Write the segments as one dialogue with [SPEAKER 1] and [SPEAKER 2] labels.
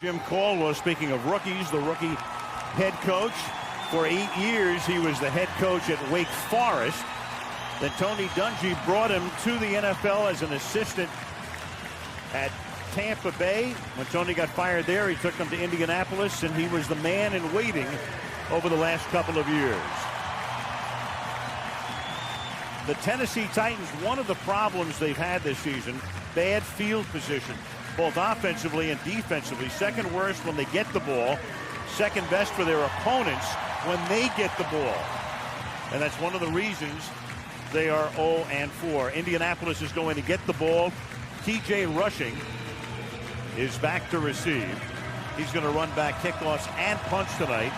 [SPEAKER 1] Jim Caldwell, speaking of rookies, the rookie head coach. For 8 years, he was the head coach at Wake Forest. Then Tony Dungy brought him to the NFL as an assistant at Tampa Bay. When Tony got fired there, he took him to Indianapolis, and he was the man in waiting over the last couple of years. The Tennessee Titans, one of the problems they've had this season, bad field position, both offensively and defensively. Second worst when they get the ball, second best for their opponents when they get the ball. And that's one of the reasons they are 0-4. Indianapolis is going to get the ball. TJ Rushing is back to receive. He's going to run back kickoffs and punts tonight.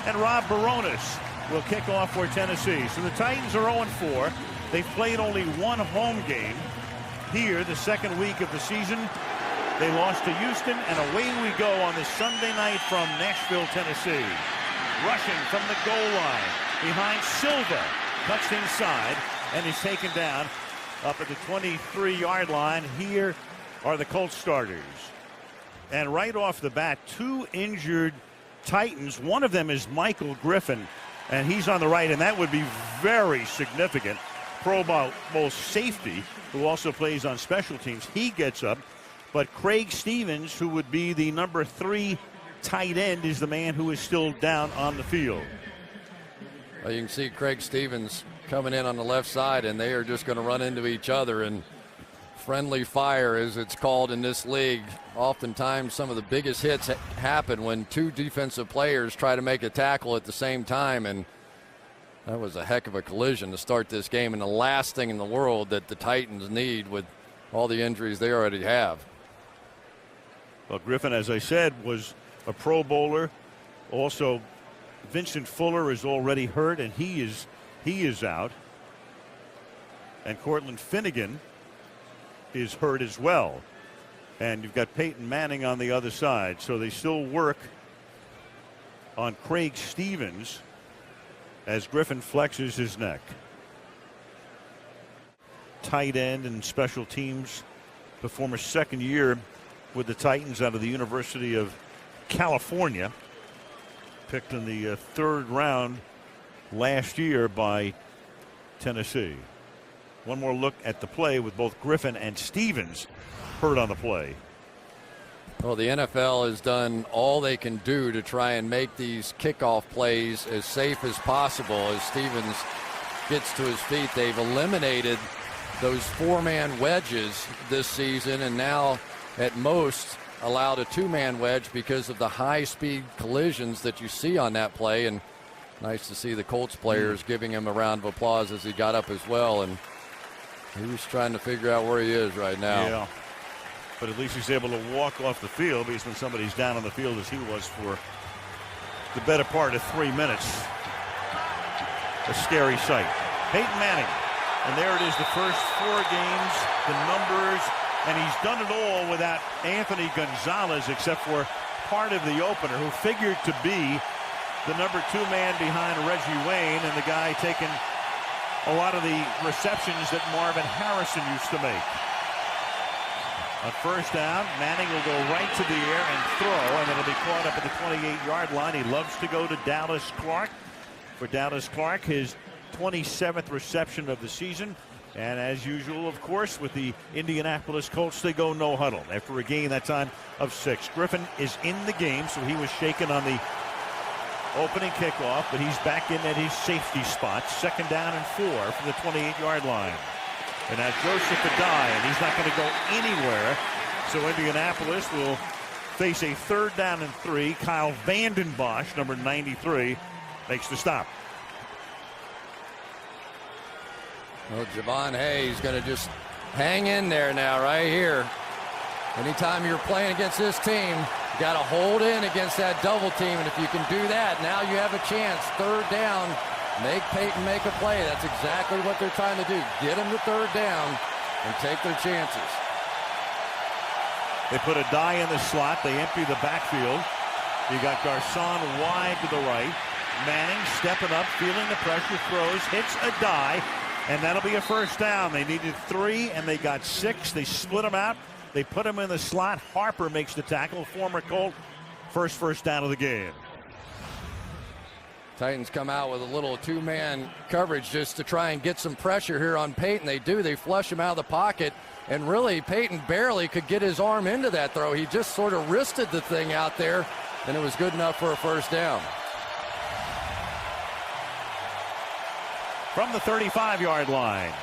[SPEAKER 1] And Rob Baronis will kick off for Tennessee. So the Titans are 0-4. They've played only one home game here the second week of the season. They lost to Houston, and away we go on this Sunday night from Nashville, Tennessee. Rushing from the goal line behind Silva, cuts inside and is taken down up at the 23-yard line. Here are the Colts starters. And right off the bat, two injured Titans. One of them is Michael Griffin, and he's on the right, and that would be very significant. Pro Bowl safety, who also plays on special teams, he gets up. But Craig Stevens, who would be the number 3 tight end, is the man who is still down on the field.
[SPEAKER 2] Well, you can see Craig Stevens coming in on the left side, and they are just going to run into each other. And friendly fire, as it's called in this league. Oftentimes, some of the biggest hits happen when two defensive players try to make a tackle at the same time. And that was a heck of a collision to start this game, and the last thing in the world that the Titans need with all the injuries they already have.
[SPEAKER 1] Well, Griffin, as I said, was a Pro Bowler. Also, Vincent Fuller is already hurt, and he is out. And Cortland Finnegan is hurt as well. And you've got Peyton Manning on the other side. So they still work on Craig Stevens as Griffin flexes his neck. Tight end and special teams, the former second year with the Titans out of the University of California, picked in the 3rd round last year by Tennessee. One more look at the play with both Griffin and Stevens hurt on the play.
[SPEAKER 2] Well, the NFL has done all they can do to try and make these kickoff plays as safe as possible. As Stevens gets to his feet, they've eliminated those 4-man wedges this season, and now at most allowed a 2-man wedge because of the high-speed collisions that you see on that play. And nice to see the Colts players giving him a round of applause as he got up as well. And he was trying to figure out where he is right now.
[SPEAKER 1] Yeah, but at least he's able to walk off the field, because when somebody's down on the field as he was for the better part of 3 minutes, a scary sight. Peyton Manning. And there it is, the first 4 games, the numbers, and he's done it all without Anthony Gonzalez, except for part of the opener, who figured to be the number 2 man behind Reggie Wayne, and the guy taking a lot of the receptions that Marvin Harrison used to make. On first down, Manning will go right to the air and throw, and it'll be caught up at the 28-yard line. He loves to go to Dallas Clark. For Dallas Clark, his 27th reception of the season. And as usual, of course, with the Indianapolis Colts, they go no huddle after a gain that time of 6. Griffin is in the game, so he was shaken on the opening kickoff, but he's back in at his safety spot. 2nd down and 4 from the 28-yard line. And now Joseph Adai, and he's not going to go anywhere. So Indianapolis will face a 3rd down and 3. Kyle Vanden Bosch, number 93, makes the stop.
[SPEAKER 2] Well, Javon Hayes going to just hang in there now right here. Anytime you're playing against this team, you got to hold in against that double team. And if you can do that, now you have a chance. 3rd down, make Peyton make a play. That's exactly what they're trying to do. Get him to 3rd down and take their chances.
[SPEAKER 1] They put a die in the slot. They empty the backfield. You got Garcon wide to the right. Manning stepping up, feeling the pressure, throws, hits a die. And that'll be a 1st down. They needed 3, and they got 6. They split them out They put him in the slot. Harper makes the tackle. Former Colt, first down of the game.
[SPEAKER 2] Titans come out with a little two-man coverage just to try and get some pressure here on Peyton. They do. They flush him out of the pocket. And really, Peyton barely could get his arm into that throw. He just sort of wristed the thing out there, and it was good enough for a first down.
[SPEAKER 1] From the 35-yard line,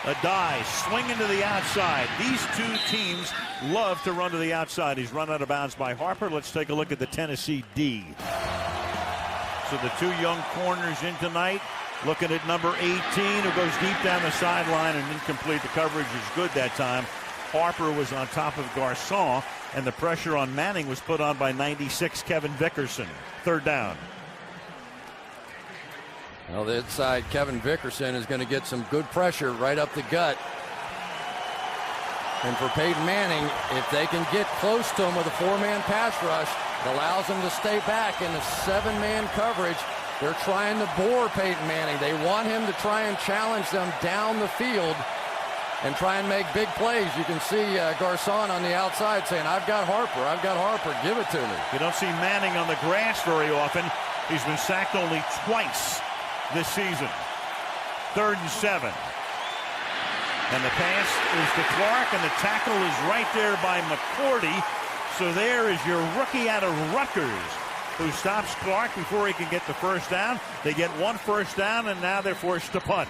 [SPEAKER 1] a dive, swinging to the outside. These two teams love to run to the outside. He's run out of bounds by Harper. Let's take a look at the Tennessee D. So the two young corners in tonight. Looking at number 18, who goes deep down the sideline and incomplete. The coverage is good that time. Harper was on top of Garcon, and the pressure on Manning was put on by 96 Kevin Vickerson. Third down.
[SPEAKER 2] Well, the inside Kevin Vickerson is going to get some good pressure right up the gut. And for Peyton Manning, if they can get close to him with a four-man pass rush, it allows them to stay back in a seven-man coverage. They're trying to bore Peyton Manning. They want him to try and challenge them down the field and try and make big plays. You can see Garcon on the outside saying, I've got Harper, give it to me.
[SPEAKER 1] You don't see Manning on the grass very often. He's been sacked only twice this season. 3rd and 7. And the pass is to Clark, and the tackle is right there by McCourty. So there is your rookie out of Rutgers, who stops Clark before he can get the first down. They get one first down, and now they're forced to punt.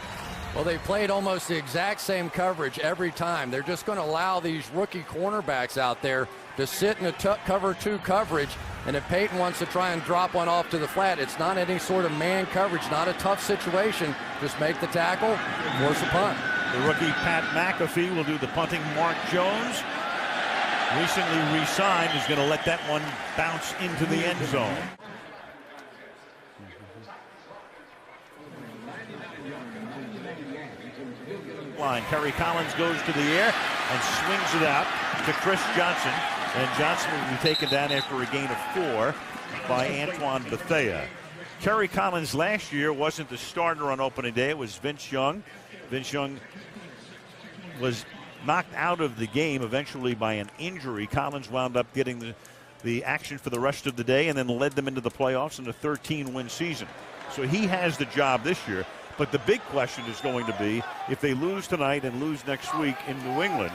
[SPEAKER 2] Well, they played almost the exact same coverage every time. They're just going to allow these rookie cornerbacks out there to sit in a cover two coverage. And if Peyton wants to try and drop one off to the flat, it's not any sort of man coverage, not a tough situation. Just make the tackle, force a punt.
[SPEAKER 1] The rookie Pat McAfee will do the punting. Mark Jones, recently re-signed, is going to let that one bounce into the end zone. Kerry Collins goes to the air and swings it out to Chris Johnson. And Johnson will be taken down after a gain of 4 by Antoine Bethea. Kerry Collins last year wasn't the starter on opening day. It was Vince Young. Vince Young was knocked out of the game eventually by an injury. Collins wound up getting the action for the rest of the day and then led them into the playoffs in a 13-win season. So he has the job this year. But the big question is going to be, if they lose tonight and lose next week in New England,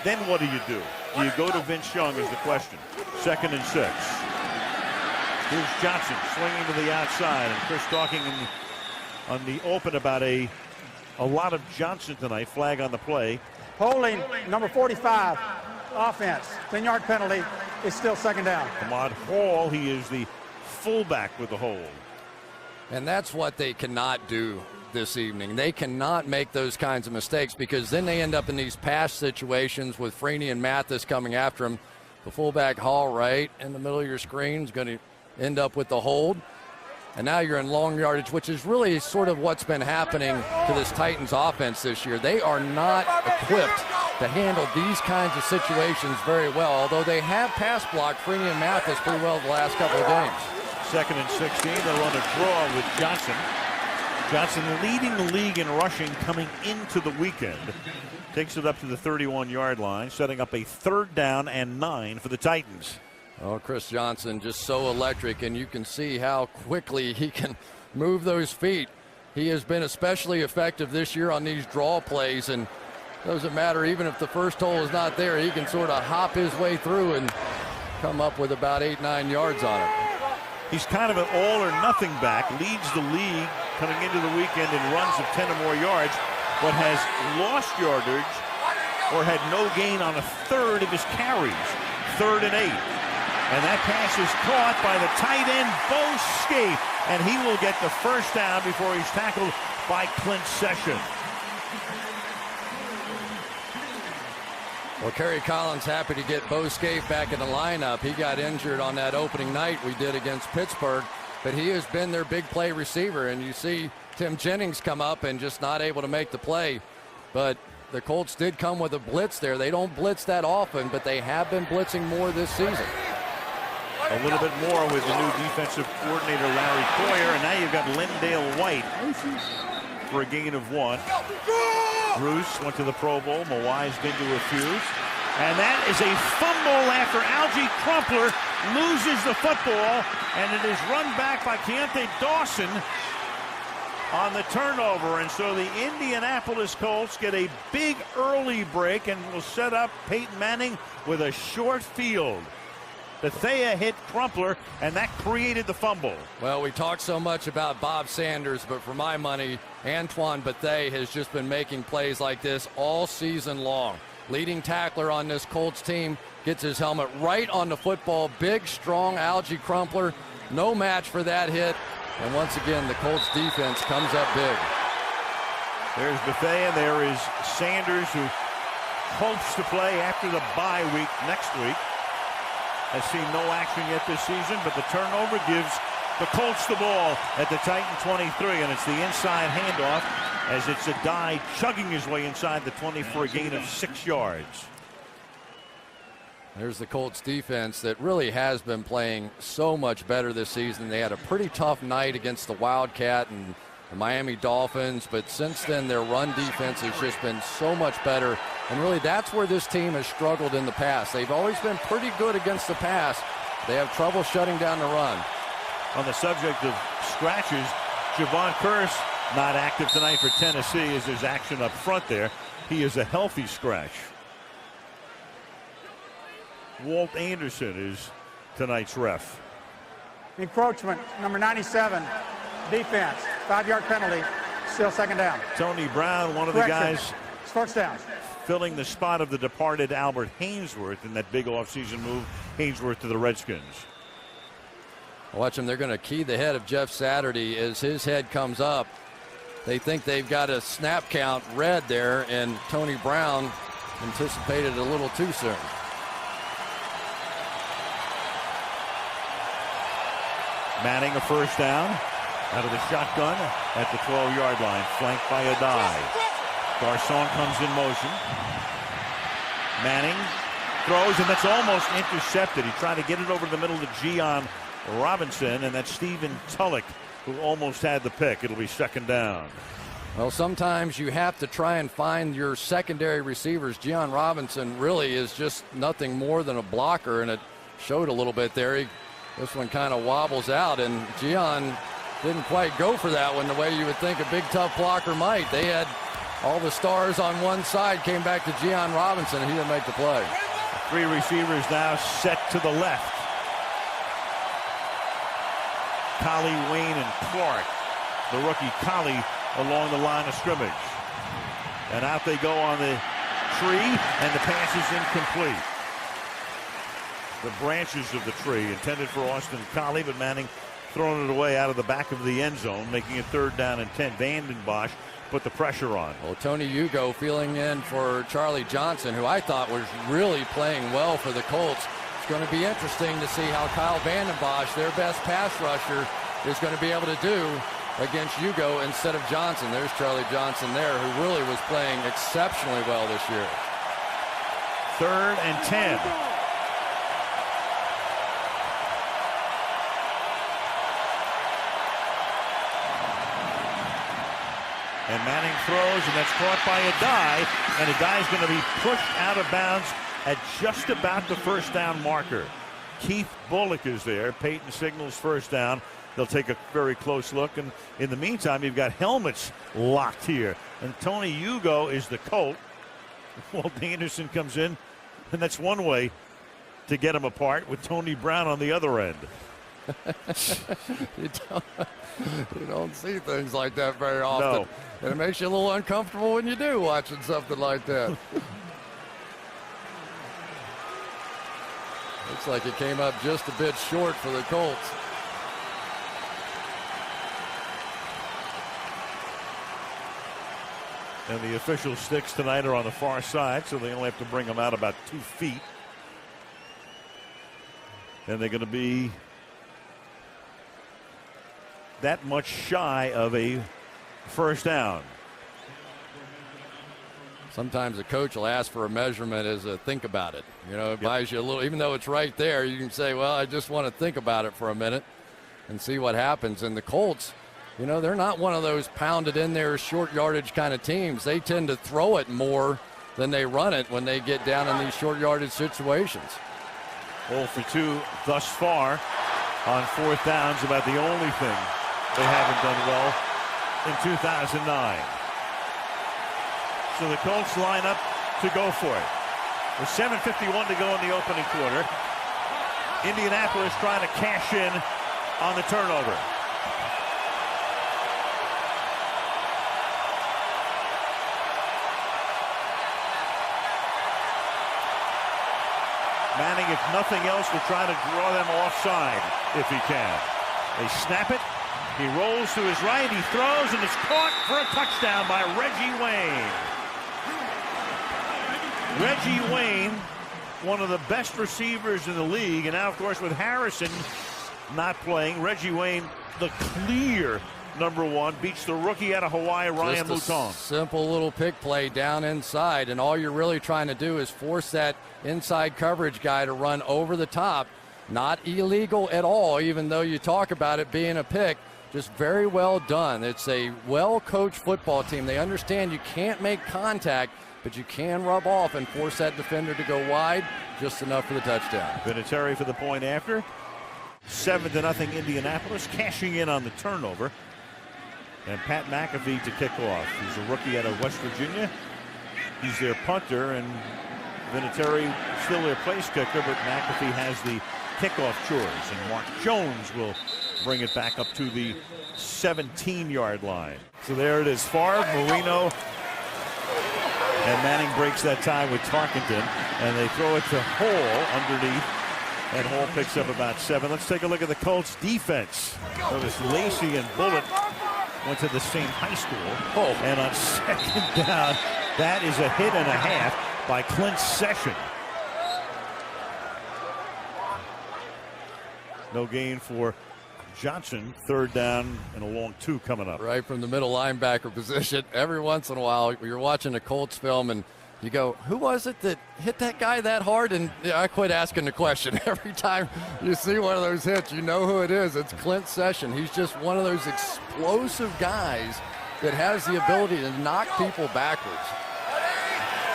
[SPEAKER 1] then what do? Do you go to Vince Young is the question. 2nd and 6. Here's Johnson swinging to the outside, and Chris talking on the open about a lot of Johnson tonight. Flag on the play.
[SPEAKER 3] Holding number 45, offense. 10-yard penalty. It's still 2nd down.
[SPEAKER 1] Ahmad Hall, he is the fullback with the hold.
[SPEAKER 2] And that's what they cannot do this evening. They cannot make those kinds of mistakes, because then they end up in these pass situations with Freeney and Mathis coming after him. The fullback Hall right in the middle of your screen is going to end up with the hold. And now you're in long yardage, which is really sort of what's been happening to this Titans offense this year. They are not equipped to handle these kinds of situations very well, although they have pass blocked Freeney and Mathis pretty well the last couple of games.
[SPEAKER 1] 2nd and 16. They'll run a draw with Johnson. Johnson leading the league in rushing coming into the weekend. Takes it up to the 31-yard line, setting up a 3rd down and 9 for the Titans.
[SPEAKER 2] Oh, Chris Johnson just so electric, and you can see how quickly he can move those feet. He has been especially effective this year on these draw plays, and doesn't matter even if the first hole is not there, he can sort of hop his way through and come up with about 8-9 yards on it.
[SPEAKER 1] He's kind of an all or nothing back, leads the league coming into the weekend in runs of 10 or more yards, but has lost yardage or had no gain on a 3rd of his carries. 3rd and 8. And that pass is caught by the tight end, Bo Scaife, and he will get the first down before he's tackled by Clint Session.
[SPEAKER 2] Well, Kerry Collins happy to get Bo Scaife back in the lineup. He got injured on that opening night we did against Pittsburgh, but he has been their big play receiver. And you see Tim Jennings come up and just not able to make the play. But the Colts did come with a blitz there. They don't blitz that often, but they have been blitzing more this season.
[SPEAKER 1] A little bit more with the new defensive coordinator, Larry Coyer, and now you've got Lindale White for a gain of 1. Bruce went to the Pro Bowl. Mawai's been to a few. And that is a fumble after Algie Crumpler loses the football, and it is run back by Keontae Dawson on the turnover. And so the Indianapolis Colts get a big early break and will set up Peyton Manning with a short field. Bethea hit Crumpler, and that created the fumble.
[SPEAKER 2] Well, we talked so much about Bob Sanders, but for my money, Antoine Bethea has just been making plays like this all season long. Leading tackler on this Colts team, gets his helmet right on the football. Big, strong Algie Crumpler. No match for that hit. And once again, the Colts defense comes up big.
[SPEAKER 1] There's Bethea. There is Sanders, who hopes to play after the bye week next week. Has seen no action yet this season, but the turnover gives the Colts the ball at the Titan 23, and it's the inside handoff as it's Adai chugging his way inside the 20 for a gain of 6 yards.
[SPEAKER 2] There's the Colts defense that really has been playing so much better this season. They had a pretty tough night against the Wildcat and the Miami Dolphins, but since then their run defense has just been so much better. And really that's where this team has struggled in the past. They've always been pretty good against the pass. They have trouble shutting down the run.
[SPEAKER 1] On the subject of scratches, Javon Curse not active tonight for Tennessee as there's action up front there. He is a healthy scratch. Walt Anderson is tonight's ref.
[SPEAKER 3] Encroachment, number 97, defense, 5-yard penalty, still second down.
[SPEAKER 1] Tony Brown, one of the guys
[SPEAKER 3] It's first down.
[SPEAKER 1] filling the spot of the departed Albert Hainsworth in that big offseason move, Hainsworth to the Redskins.
[SPEAKER 2] Watch them. They're going to key the head of Jeff Saturday as his head comes up. They think they've got a snap count red there, and Tony Brown anticipated a little too soon.
[SPEAKER 1] Manning a first down out of the shotgun at the 12-yard line, flanked by Adai. Garcon comes in motion. Manning throws, and that's almost intercepted. He tried to get it over the middle to Gian Robinson, and that's Stephen Tulloch who almost had the pick. It'll be second down.
[SPEAKER 2] Well, sometimes you have to try and find your secondary receivers. Gian Robinson really is just nothing more than a blocker, and it showed a little bit there. This one kind of wobbles out, and Gian didn't quite go for that one the way you would think a big, tough blocker might. They had all the stars on one side, came back to Gian Robinson, and he didn't make the play.
[SPEAKER 1] 3 receivers now set to the left. Collie, Wayne, and Clark. The rookie Collie along the line of scrimmage. And out they go on the tree, and the pass is incomplete. The branches of the tree intended for Austin Collie, but Manning throwing it away out of the back of the end zone, making it 3rd down and 10. Vandenbosch put the pressure on.
[SPEAKER 2] Well, Tony Hugo filling in for Charlie Johnson, who I thought was really playing well for the Colts. It's going to be interesting to see how Kyle Vandenbosch, their best pass rusher, is going to be able to do against Hugo instead of Johnson. There's Charlie Johnson there, who really was playing exceptionally well this year.
[SPEAKER 1] 3rd and 10. And Manning throws, and that's caught by Adai, and Adai's going to be pushed out of bounds at just about the first down marker. Keith Bullock is there. Peyton signals first down. They'll take a very close look, and in the meantime, you've got helmets locked here. And Tony Hugo is the Colt. Walt Anderson comes in, and that's one way to get them apart, with Tony Brown on the other end.
[SPEAKER 2] You don't see things like that very often.
[SPEAKER 1] No.
[SPEAKER 2] And it makes you a little uncomfortable when you do, watching something like that. Looks like it came up just a bit short for the Colts.
[SPEAKER 1] And the official sticks tonight are on the far side, so they only have to bring them out about 2 feet. And they're going to be that much shy of a first down.
[SPEAKER 2] Sometimes a coach will ask for a measurement as a think about it. You know, it buys you a little, even though it's right there, you can say, well, I just want to think about it for a minute and see what happens. And the Colts, you know, they're not one of those pounded in there short yardage kind of teams. They tend to throw it more than they run it when they get down in these short yardage situations.
[SPEAKER 1] 0 for 2 thus far on 4th downs, about the only thing they haven't done well in 2009. So the Colts line up to go for it. With 7:51 to go in the opening quarter. Indianapolis trying to cash in on the turnover. Manning, if nothing else, will try to draw them offside if he can. They snap it. He rolls to his right. He throws, and it's caught for a touchdown by Reggie Wayne. Reggie Wayne, one of the best receivers in the league, and now, of course, with Harrison not playing, Reggie Wayne, the clear #1, beats the rookie out of Hawaii, Ryan Mouton.
[SPEAKER 2] Simple little pick play down inside, and all you're really trying to do is force that inside coverage guy to run over the top. Not illegal at all, even though you talk about it being a pick. Just very well done. It's a well-coached football team. They understand you can't make contact, but you can rub off and force that defender to go wide, just enough for the touchdown.
[SPEAKER 1] Vinatieri for the point after. 7-0 Indianapolis, cashing in on the turnover. And Pat McAfee to kick off. He's a rookie out of West Virginia. He's their punter, and Vinatieri still their place kicker, but McAfee has the kickoff chores, and Mark Jones will bring it back up to the 17-yard line. So there it is, Favre, Marino, and Manning breaks that tie with Tarkenton, and they throw it to Hall underneath, and Hall picks up about 7. Let's take a look at the Colts defense. Notice Lacey and Bullitt went to the same high school. And on 2nd down, that is a hit and a half by Clint Session. No gain for Johnson. 3rd down and a long 2 coming up.
[SPEAKER 2] Right from the middle linebacker position. Every once in a while, you're watching a Colts film and you go, who was it that hit that guy that hard? And I quit asking the question. Every time you see one of those hits, you know who it is. It's Clint Session. He's just one of those explosive guys that has the ability to knock people backwards.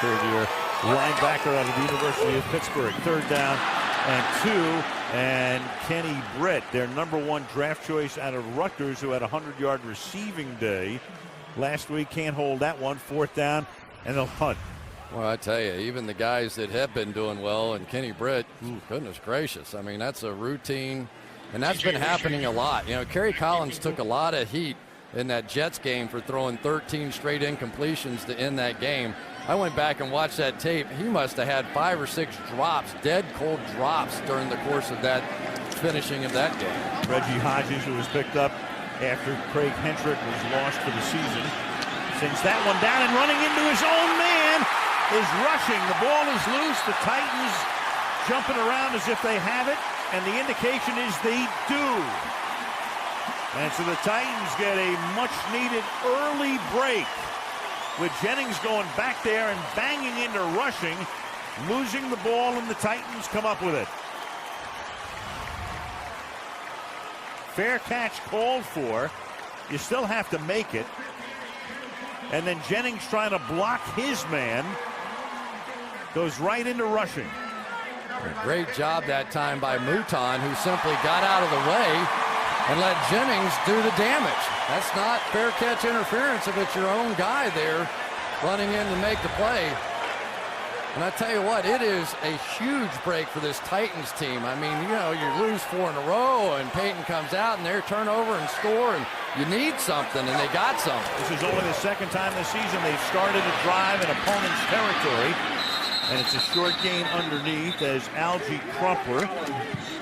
[SPEAKER 1] 3rd-year linebacker out of the University of Pittsburgh. 3rd down and 2. And Kenny Britt, their #1 draft choice out of Rutgers, who had a 100-yard receiving day last week, can't hold that one. 4th down, and they'll punt.
[SPEAKER 2] Well, I tell you, even the guys that have been doing well, and Kenny Britt, goodness gracious. I mean, that's a routine, and that's been happening a lot. You know, Kerry Collins took a lot of heat in that Jets game for throwing 13 straight incompletions to end that game. I went back and watched that tape. He must have had 5 or 6 drops, dead cold drops, during the course of that finishing of that game.
[SPEAKER 1] Reggie Hodges, who was picked up after Craig Hentrick was lost for the season, sends that one down, and running into his own man is rushing. The ball is loose. The Titans jumping around as if they have it, and the indication is they do. And so the Titans get a much-needed early break, with Jennings going back there and banging into rushing, losing the ball, and the Titans come up with it. Fair catch called for. You still have to make it. And then Jennings, trying to block his man, goes right into rushing.
[SPEAKER 2] A great job that time by Mouton, who simply got out of the way and let Jennings do the damage. That's not fair catch interference if it's your own guy there running in to make the play. And I tell you what, it is a huge break for this Titans team. I mean, you know, you lose 4 in a row, and Peyton comes out, and they're turnover and score, and you need something, and they got something.
[SPEAKER 1] This is only the 2nd time this season they've started a drive in opponent's territory. And it's a short gain underneath as Algie Crumpler,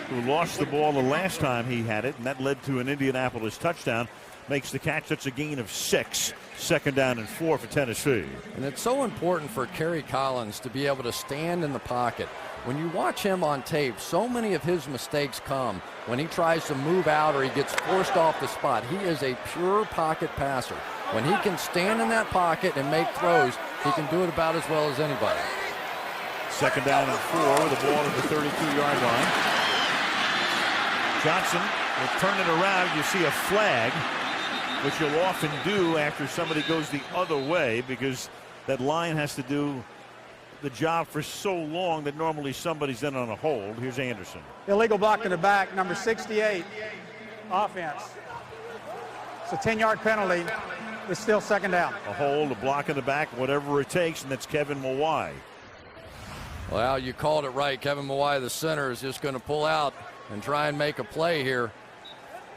[SPEAKER 1] who lost the ball the last time he had it, and that led to an Indianapolis touchdown, makes the catch. That's a gain of 6. 2nd down and 4 for Tennessee.
[SPEAKER 2] And it's so important for Kerry Collins to be able to stand in the pocket. When you watch him on tape, so many of his mistakes come when he tries to move out or he gets forced off the spot. He is a pure pocket passer. When he can stand in that pocket and make throws, he can do it about as well as anybody.
[SPEAKER 1] 2nd down and 4 with the ball at the 32-yard line. Johnson will turn it around. You see a flag, which you'll often do after somebody goes the other way, because that line has to do the job for so long that normally somebody's in on a hold. Here's Anderson.
[SPEAKER 3] Illegal block in the back, number 68, offense. It's a 10-yard penalty. It's still second down.
[SPEAKER 1] A hold, a block in the back, whatever it takes, and that's Kevin Mawai.
[SPEAKER 2] Well, you called it right. Kevin Mawai, the center, is just going to pull out and try and make a play here.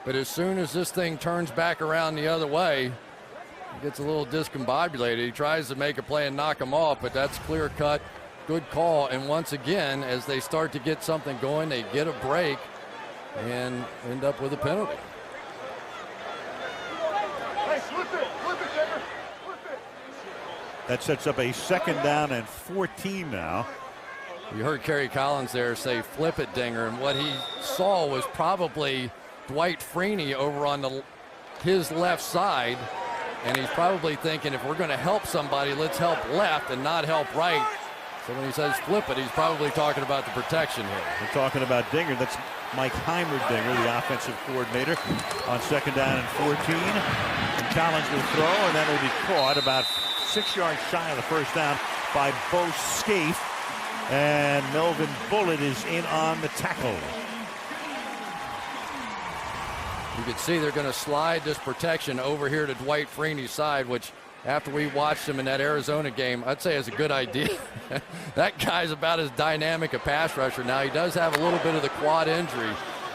[SPEAKER 2] But as soon as this thing turns back around the other way, he gets a little discombobulated. He tries to make a play and knock him off, but that's clear cut. Good call. And once again, as they start to get something going, they get a break and end up with a penalty.
[SPEAKER 1] That sets up a second down and 14 now.
[SPEAKER 2] You heard Kerry Collins there say, flip it, Dinger, and what he saw was probably Dwight Freeney over on his left side, and he's probably thinking, if we're going to help somebody, let's help left and not help right. So when he says flip it, he's probably talking about the protection here.
[SPEAKER 1] We're talking about Dinger. That's Mike Heimerdinger, the offensive coordinator, on second down and 14. And Collins will throw, and that will be caught about 6 yards shy of the first down by Bo Scaife. And Melvin Bullitt is in on the tackle.
[SPEAKER 2] You can see they're going to slide this protection over here to Dwight Freeney's side, which after we watched him in that Arizona game, I'd say is a good idea. That guy's about as dynamic a pass rusher. Now, he does have a little bit of the quad injury,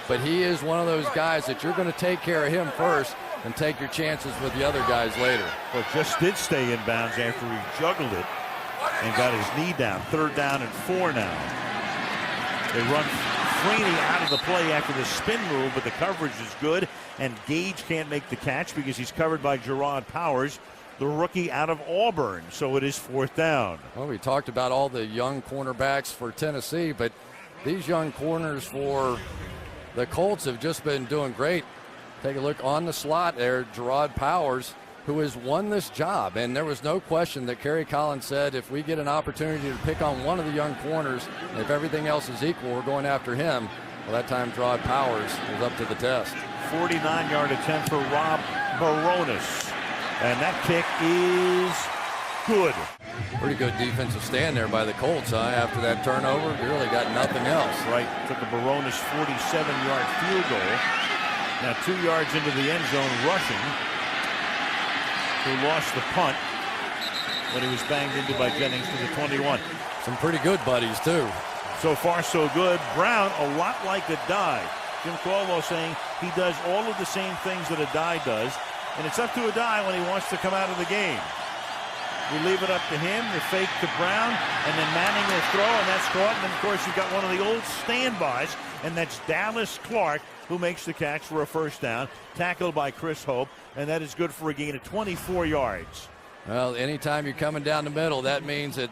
[SPEAKER 2] but he is one of those guys that you're going to take care of him first and take your chances with the other guys later.
[SPEAKER 1] Well, just did stay in bounds after he juggled it and got his knee down. Third down and 4 now. They run Freeney out of the play after the spin move, but the coverage is good, and Gage can't make the catch because he's covered by Gerard Powers, the rookie out of Auburn. So it is 4th down.
[SPEAKER 2] Well, we talked about all the young cornerbacks for Tennessee, but these young corners for the Colts have just been doing great. Take a look on the slot there, Gerard Powers, who has won this job. And there was no question that Kerry Collins said, if we get an opportunity to pick on one of the young corners, if everything else is equal, we're going after him. Well, that time Gerard Powers was up to the test.
[SPEAKER 1] 49-yard attempt for Rob Baronis. And that kick is good.
[SPEAKER 2] Pretty good defensive stand there by the Colts, huh? After that turnover, they really got nothing else.
[SPEAKER 1] Right, took a Baronis 47-yard field goal. Now 2 yards into the end zone rushing. Who lost the punt when he was banged into by Jennings to the 21.
[SPEAKER 2] Some pretty good buddies, too.
[SPEAKER 1] So far, so good. Brown, a lot like a die. Jim Caldwell saying he does all of the same things that a die does, and it's up to a die when he wants to come out of the game. We leave it up to him, the fake to Brown, and then Manning will throw, and that's caught. And then, of course, you've got one of the old standbys, and that's Dallas Clark, who makes the catch for a first down, tackled by Chris Hope, and that is good for a gain of 24 yards.
[SPEAKER 2] Well, anytime you're coming down the middle, that means that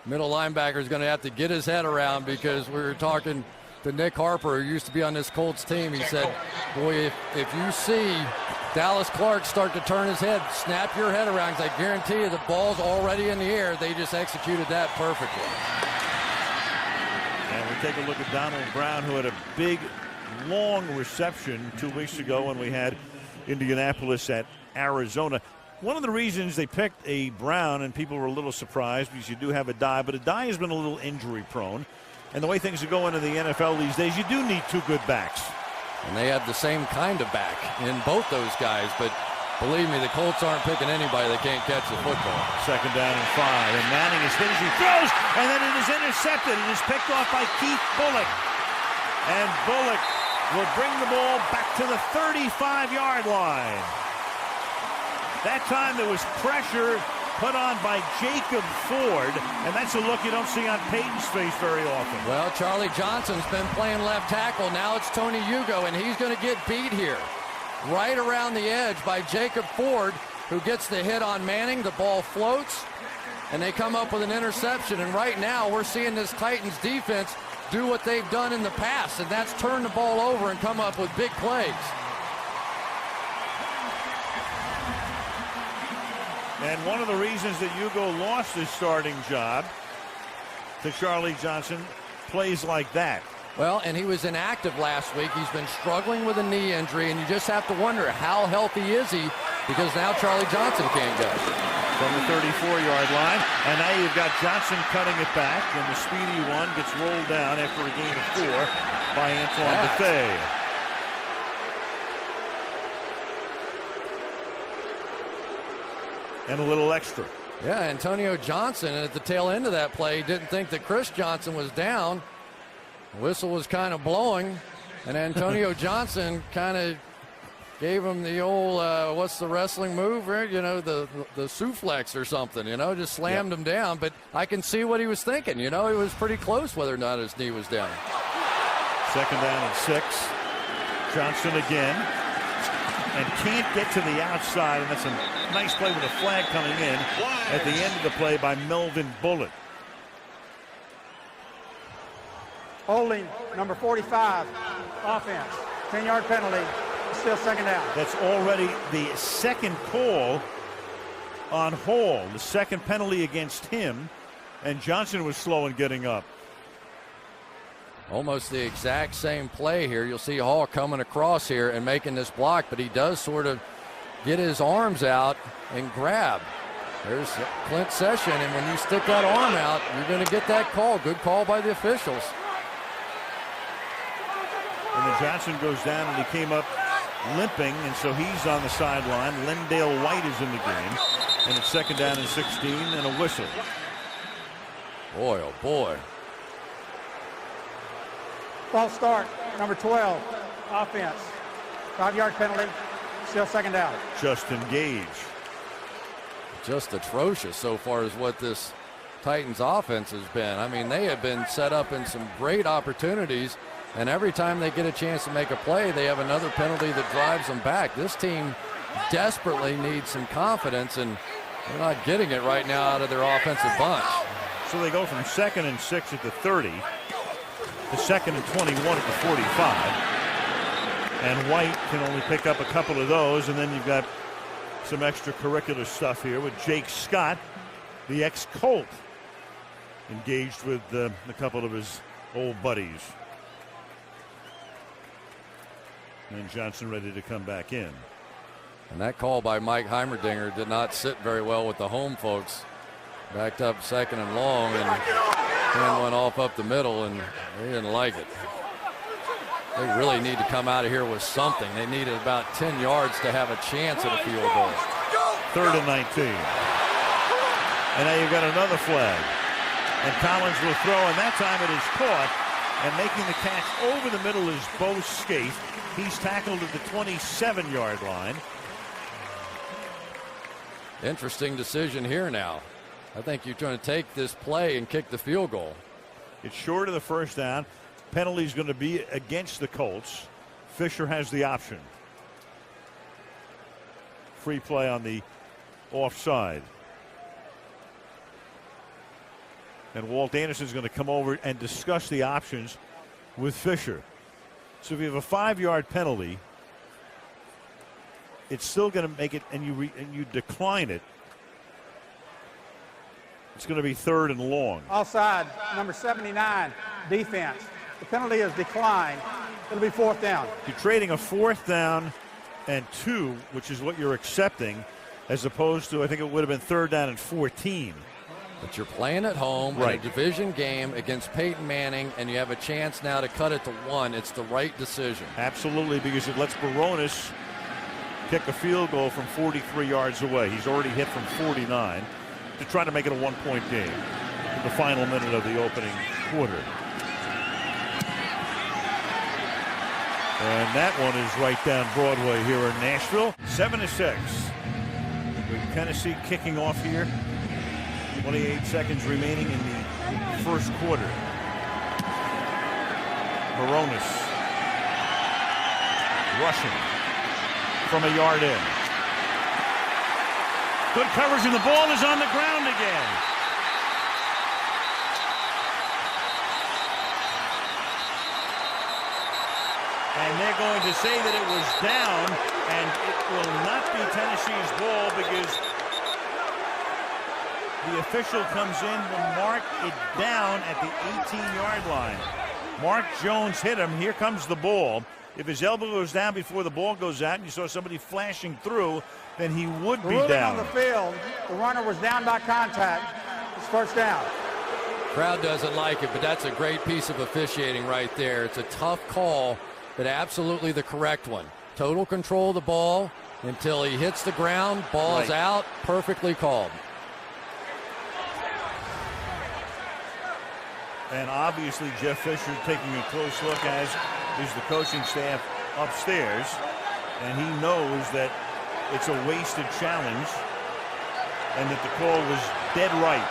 [SPEAKER 2] middle linebacker is going to have to get his head around, because we were talking to Nick Harper, who used to be on this Colts team. He said, boy, if you see Dallas Clark start to turn his head, snap your head around, because I guarantee you the ball's already in the air. They just executed that perfectly.
[SPEAKER 1] And we take a look at Donald Brown, who had a big, long reception 2 weeks ago when we had Indianapolis at Arizona. One of the reasons they picked a Brown, and people were a little surprised because you do have a die, but a die has been a little injury prone. And the way things are going in the NFL these days, you do need 2 good backs.
[SPEAKER 2] And they have the same kind of back in both those guys, but believe me, the Colts aren't picking anybody that can't catch the football.
[SPEAKER 1] Second down and 5, and Manning is hit as he throws, and then it is intercepted. It is picked off by Keith Bullock. And Bullock will bring the ball back to the 35-yard line. That time there was pressure put on by Jacob Ford, and that's a look you don't see on Peyton's face very often.
[SPEAKER 2] Well, Charlie Johnson's been playing left tackle. Now it's Tony Hugo, and he's going to get beat here. Right around the edge by Jacob Ford, who gets the hit on Manning. The ball floats, and they come up with an interception. And right now we're seeing this Titans defense do what they've done in the past, and that's turn the ball over and come up with big plays.
[SPEAKER 1] And one of the reasons that Hugo lost his starting job to Charlie Johnson, plays like that.
[SPEAKER 2] Well, and he was inactive last week. He's been struggling with a knee injury, and you just have to wonder, how healthy is he because now Charlie Johnson can't go.
[SPEAKER 1] From the 34-yard line, and now you've got Johnson cutting it back, and the speedy one gets rolled down after a gain of 4 by Antoine Bethea. And a little extra.
[SPEAKER 2] Yeah, Antonio Johnson at the tail end of that play didn't think that Chris Johnson was down. The whistle was kind of blowing, and Antonio Johnson kind of gave him the old, what's the wrestling move, right? You know, the suplex or something, you know, just slammed him down. But I can see what he was thinking. You know, it was pretty close whether or not his knee was down.
[SPEAKER 1] 2nd down and 6. Johnson again. And can't get to the outside, and that's a nice play with a flag coming in at the end of the play by Melvin Bullitt.
[SPEAKER 3] Holding, number 45, offense. 10-yard penalty. Still 2nd down.
[SPEAKER 1] That's already the second call on Hall, the second penalty against him, and Johnson was slow in getting up.
[SPEAKER 2] Almost the exact same play here. You'll see Hall coming across here and making this block, but he does sort of get his arms out and grab. There's Clint Session, and when you stick that arm out, you're going to get that call. Good call by the officials.
[SPEAKER 1] And then Johnson goes down, and he came up limping, and so he's on the sideline. Lendale White is in the game, and it's 2nd down and 16 and a whistle.
[SPEAKER 2] Boy, oh boy.
[SPEAKER 3] False start, number 12, offense. 5-yard penalty, still 2nd down.
[SPEAKER 1] Justin Gage.
[SPEAKER 2] Just atrocious so far is what this Titans offense has been. I mean, they have been set up in some great opportunities, and every time they get a chance to make a play, they have another penalty that drives them back. This team desperately needs some confidence, and they're not getting it right now out of their offensive bunch.
[SPEAKER 1] So they go from 2nd and 6 at the 30 to 2nd and 21 at the 45. And White can only pick up a couple of those, and then you've got some extracurricular stuff here with Jake Scott, the ex-Colt, engaged with a couple of his old buddies. And Johnson ready to come back in.
[SPEAKER 2] And that call by Mike Heimerdinger did not sit very well with the home folks. Backed up 2nd and long, and then went off up the middle, and they didn't like it. They really need to come out of here with something. They needed about 10 yards to have a chance at a field goal.
[SPEAKER 1] 3rd and 19. And now you've got another flag. And Collins will throw, and that time it is caught. And making the catch over the middle is Bo Scaife. He's tackled at the 27-yard line.
[SPEAKER 2] Interesting decision here now. I think you're trying to take this play and kick the field goal.
[SPEAKER 1] It's short of the 1st down. Penalty's going to be against the Colts. Fisher has the option. Free play on the offside. And Walt Anderson's going to come over and discuss the options with Fisher. So if you have a 5-yard penalty, it's still going to make it, and you decline it. It's going to be 3rd and long.
[SPEAKER 3] Offside, number 79, defense. The penalty is declined. It'll be 4th down.
[SPEAKER 1] You're trading a 4th down and 2, which is what you're accepting, as opposed to, I think it would have been 3rd down and 14.
[SPEAKER 2] But you're playing at home in
[SPEAKER 1] right.
[SPEAKER 2] a division game against Peyton Manning, and you have a chance now to cut it to 1. It's the right decision.
[SPEAKER 1] Absolutely, because it lets Baronis kick a field goal from 43 yards away. He's already hit from 49 to try to make it a 1-point game in the final minute of the opening quarter. And that one is right down Broadway here in Nashville. 7-6. With Tennessee kicking off here. 28 seconds remaining in the first quarter. Baronis rushing from a yard in. Good coverage, and the ball is on the ground again. And they're going to say that it was down, and it will not be Tennessee's ball because the official comes in, will mark it down at the 18-yard line. Mark Jones hit him. Here comes the ball. If his elbow goes down before the ball goes out and you saw somebody flashing through, then he would be down.
[SPEAKER 3] On the field, the runner was down by contact. It's first down.
[SPEAKER 2] Crowd doesn't like it, but that's a great piece of officiating right there. It's a tough call, but absolutely the correct one. Total control of the ball until he hits the ground. Ball's out. Perfectly called.
[SPEAKER 1] And obviously Jeff Fisher taking a close look, as is the coaching staff upstairs. And he knows that it's a wasted challenge and that the call was dead right.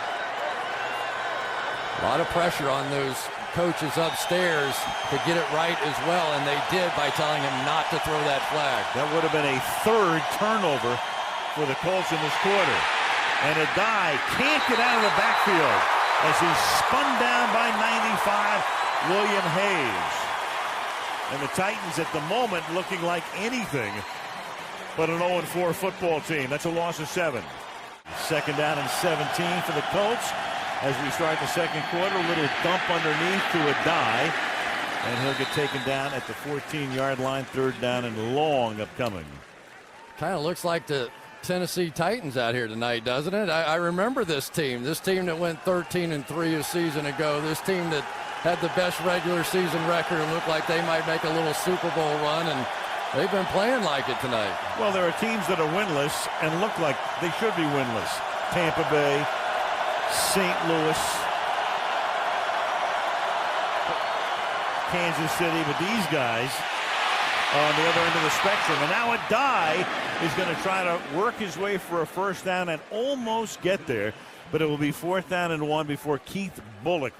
[SPEAKER 2] A lot of pressure on those coaches upstairs to get it right as well, and they did by telling him not to throw that flag.
[SPEAKER 1] That would have been a third turnover for the Colts in this quarter. And Adai can't get out of the backfield as he's spun down by 95, William Hayes. And the Titans at the moment looking like anything but an 0-4 football team. That's a loss of 7. Second down and 17 for the Colts. As we start the second quarter, a little dump underneath to Adai. And he'll get taken down at the 14-yard line. Third down and long upcoming.
[SPEAKER 2] Kind of looks like the Tennessee Titans out here tonight, doesn't it? I remember this team that went 13-3 a season ago. This team that had the best regular season record and looked like they might make a little Super Bowl run, and they've been playing like it tonight.
[SPEAKER 1] Well, there are teams that are winless and look like they should be winless. Tampa Bay, St. Louis, Kansas City, but these guys are on the other end of the spectrum. And now Adai is going to try to work his way for a first down and almost get there, but it will be 4th down and 1 before Keith Bullock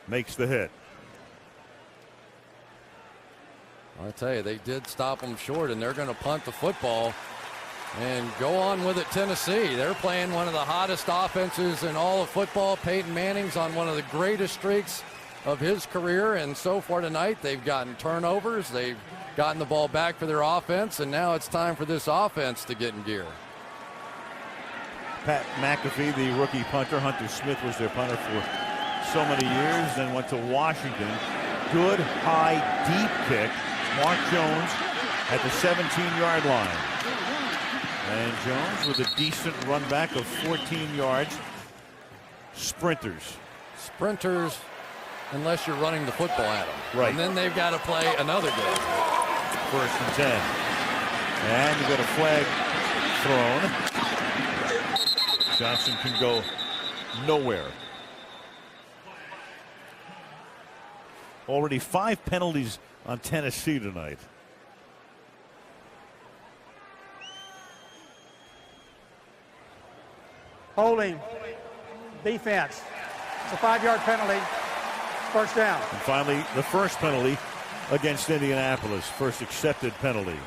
[SPEAKER 1] makes the hit.
[SPEAKER 2] I tell you, they did stop them short, and they're going to punt the football and go on with it. Tennessee, they're playing one of the hottest offenses in all of football. Peyton Manning's on one of the greatest streaks of his career, and so far tonight they've gotten turnovers, they've gotten the ball back for their offense, and now it's time for this offense to get in gear.
[SPEAKER 1] Pat McAfee, the rookie punter. Hunter Smith was their punter for so many years, then went to Washington. Good high deep kick. Mark Jones at the 17-yard line. And Jones with a decent run back of 14 yards. Sprinters, unless you're running the football at them. Right.
[SPEAKER 2] And then they've got to play another game.
[SPEAKER 1] 1st and 10. And you got a flag thrown. Johnson can go nowhere. Already 5 penalties on Tennessee tonight.
[SPEAKER 3] Holding. Defense. It's a 5-yard penalty. First down.
[SPEAKER 1] And finally, the first penalty against Indianapolis. First accepted penalty.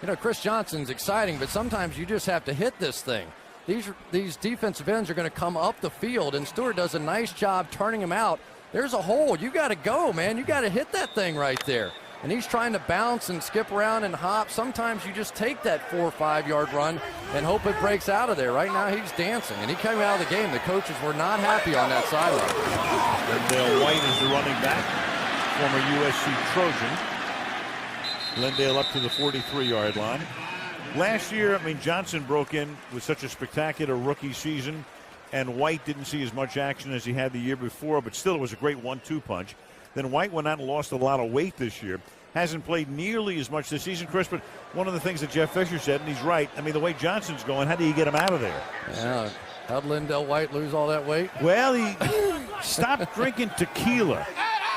[SPEAKER 2] You know, Chris Johnson's exciting, but sometimes you just have to hit this thing. These defensive ends are going to come up the field, and Stewart does a nice job turning him out. There's a hole. You got to go, man. You got to hit that thing right there. And he's trying to bounce and skip around and hop. Sometimes you just take that 4 or 5 yard run and hope it breaks out of there. Right now he's dancing, and he came out of the game. The coaches were not happy on that sideline.
[SPEAKER 1] Lindale White is the running back, former USC Trojan. Lindale up to the 43-yard line. Last year, I mean, Johnson broke in with such a spectacular rookie season, and White didn't see as much action as he had the year before, but still it was a great 1-2 punch. Then White went out and lost a lot of weight this year. Hasn't played nearly as much this season, Chris, but one of the things that Jeff Fisher said, and he's right, I mean, the way Johnson's going, how do you get him out of there?
[SPEAKER 2] Yeah. How'd Lindale White lose all that weight?
[SPEAKER 1] Well, he stopped drinking tequila.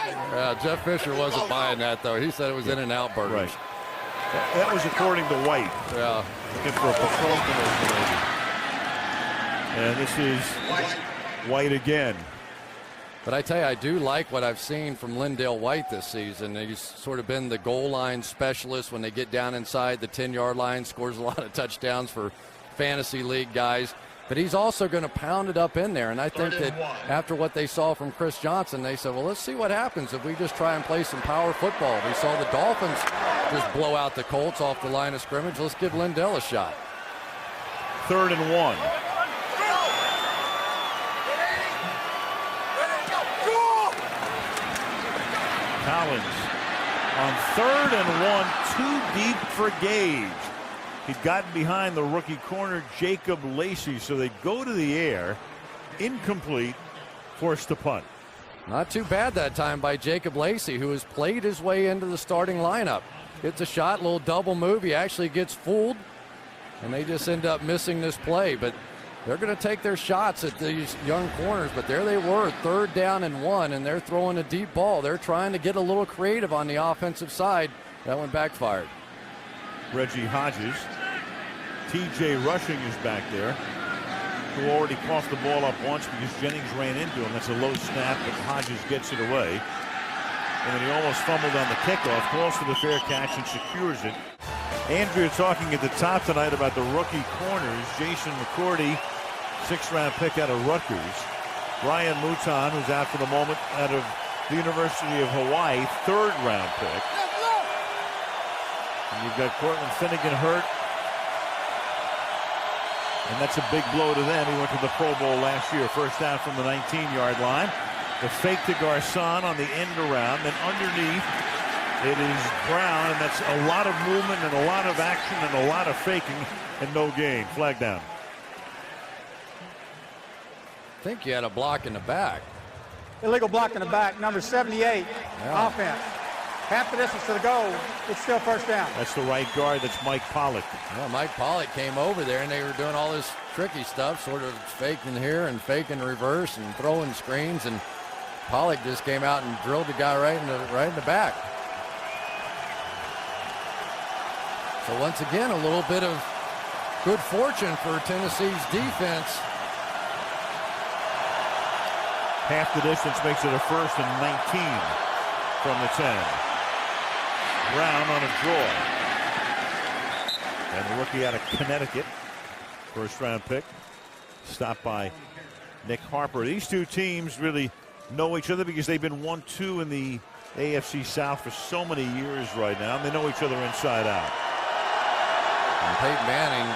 [SPEAKER 2] Yeah, Jeff Fisher wasn't buying that, though. He said it was In-N-Out burgers.
[SPEAKER 1] Right. That was according to White.
[SPEAKER 2] Yeah.
[SPEAKER 1] Looking for a Patron commercial. And this is White again.
[SPEAKER 2] But I tell you, I do like what I've seen from Lindale White this season. He's sort of been the goal line specialist when they get down inside the 10-yard line, scores a lot of touchdowns for fantasy league guys. But he's also going to pound it up in there. And I think that after what they saw from Chris Johnson, they said, well, let's see what happens if we just try and play some power football. We saw the Dolphins just blow out the Colts off the line of scrimmage. Let's give Lindale a shot.
[SPEAKER 1] 3rd and 1. Collins on 3rd and 1, too deep for Gage. He'd gotten behind the rookie corner Jacob Lacey, so they go to the air. Incomplete, forced to punt.
[SPEAKER 2] Not too bad that time by Jacob Lacey, who has played his way into the starting lineup. Gets a shot, little double move. He actually gets fooled, and they just end up missing this play. But they're going to take their shots at these young corners. But there they were, 3rd down and 1, and they're throwing a deep ball. They're trying to get a little creative on the offensive side. That one backfired.
[SPEAKER 1] Reggie Hodges. T.J. Rushing is back there, who already coughed the ball up once because Jennings ran into him. That's a low snap, but Hodges gets it away. And then he almost fumbled on the kickoff, calls for the fair catch and secures it. Andrea talking at the top tonight about the rookie corners. Jason McCourty, 6th-round pick out of Rutgers. Brian Mouton, who's out for the moment, out of the University of Hawaii, 3rd-round pick. And you've got Cortland Finnegan hurt. And that's a big blow to them. He went to the Pro Bowl last year. 1st down from the 19-yard line. The fake to Garcon on the end around. Then underneath, it is Brown. And that's a lot of movement and a lot of action and a lot of faking and no gain. Flag down.
[SPEAKER 2] I think you had a block in the back.
[SPEAKER 3] Illegal block in the back, number 78,
[SPEAKER 2] Yeah.
[SPEAKER 3] offense. Half the distance to the goal, it's still 1st down.
[SPEAKER 1] That's the right guard. That's Mike Pollock.
[SPEAKER 2] Well, Mike Pollock came over there, and they were doing all this tricky stuff, sort of faking here and faking reverse and throwing screens, and Pollock just came out and drilled the guy right in the back. So once again, a little bit of good fortune for Tennessee's defense.
[SPEAKER 1] Half the distance makes it a 1st and 19 from the 10. Brown on a draw. And the rookie out of Connecticut, 1st-round pick, stopped by Nick Harper. These two teams really know each other because they've been 1-2 in the AFC South for so many years right now, and they know each other inside out.
[SPEAKER 2] And Peyton Manning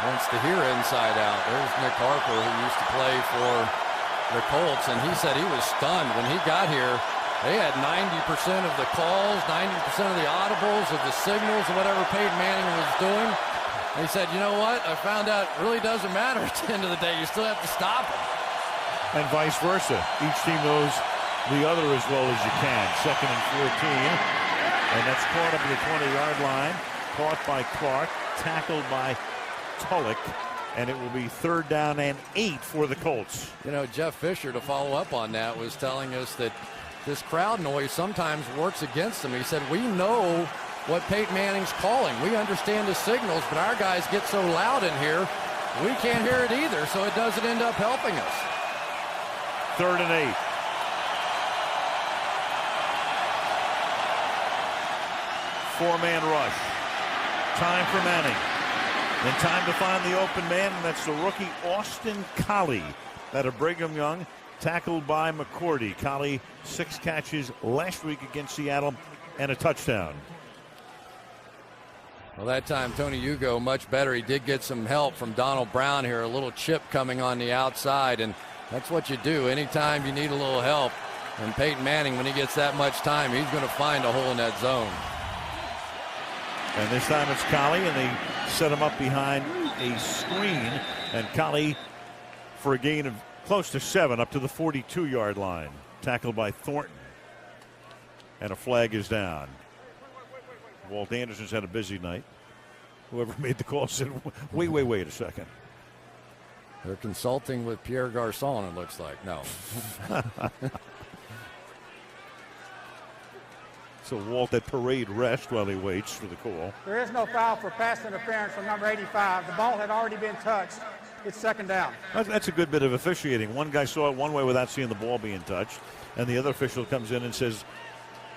[SPEAKER 2] wants to hear inside out. There's Nick Harper, who used to play for the Colts, and he said he was stunned when he got here. They had 90% of the calls, 90% of the audibles, of the signals, of whatever Peyton Manning was doing. And he said, you know what? I found out it really doesn't matter at the end of the day. You still have to stop him.
[SPEAKER 1] And vice versa. Each team knows the other as well as you can. 2nd and 14. And that's caught up at the 20-yard line. Caught by Clark. Tackled by Tulloch. And it will be 3rd down and 8 for the Colts.
[SPEAKER 2] You know, Jeff Fisher, to follow up on that, was telling us that this crowd noise sometimes works against them. He said, we know what Peyton Manning's calling. We understand the signals, but our guys get so loud in here, we can't hear it either, so it doesn't end up helping us.
[SPEAKER 1] 3rd and 8. Four-man rush. Time for Manning. Then time to find the open man, and that's the rookie Austin Collie out of Brigham Young, tackled by McCourty. Collie, 6 catches last week against Seattle and a touchdown.
[SPEAKER 2] Well, that time Tony Hugo much better. He did get some help from Donald Brown here, a little chip coming on the outside, and that's what you do anytime you need a little help. And Peyton Manning, when he gets that much time, he's going to find a hole in that zone.
[SPEAKER 1] And this time it's Collie, and they set him up behind a screen, and Collie for a gain of close to 7 up to the 42-yard line. Tackled by Thornton. And a flag is down. Walt Anderson's had a busy night. Whoever made the call said, wait a second.
[SPEAKER 2] They're consulting with Pierre Garcon, it looks like. No.
[SPEAKER 1] So Walt at parade rest while he waits for the call.
[SPEAKER 3] There is no foul for pass interference from number 85. The ball had already been touched. It's 2nd down.
[SPEAKER 1] That's a good bit of officiating. One guy saw it one way without seeing the ball being touched, and the other official comes in and says,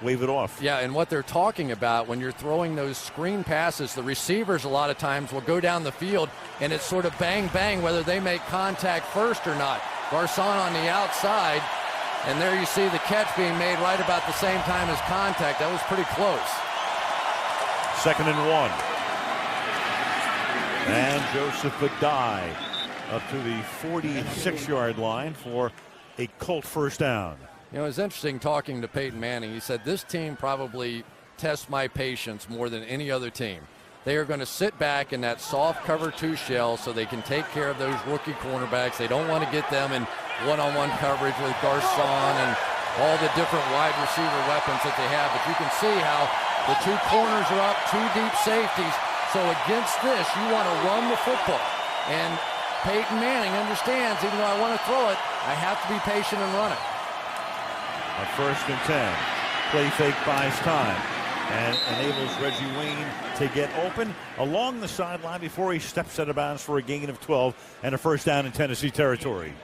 [SPEAKER 1] wave it off.
[SPEAKER 2] Yeah, and what they're talking about when you're throwing those screen passes, the receivers a lot of times will go down the field, and it's sort of bang, whether they make contact first or not. Garcon on the outside, and there you see the catch being made right about the same time as contact. That was pretty close.
[SPEAKER 1] 2nd and 1. And Joseph Badai up to the 46-yard line for a Colt 1st down.
[SPEAKER 2] You know, it's interesting talking to Peyton Manning. He said, this team probably tests my patience more than any other team. They are going to sit back in that soft cover 2 shell so they can take care of those rookie cornerbacks. They don't want to get them in one-on-one coverage with Garcon and all the different wide receiver weapons that they have. But you can see how the 2 corners are up, 2 deep safeties. So against this, you want to run the football. And Peyton Manning understands, even though I want to throw it, I have to be patient and run it.
[SPEAKER 1] A 1st and 10. Play fake buys time and enables Reggie Wayne to get open along the sideline before he steps out of bounds for a gain of 12 and a 1st down in Tennessee territory.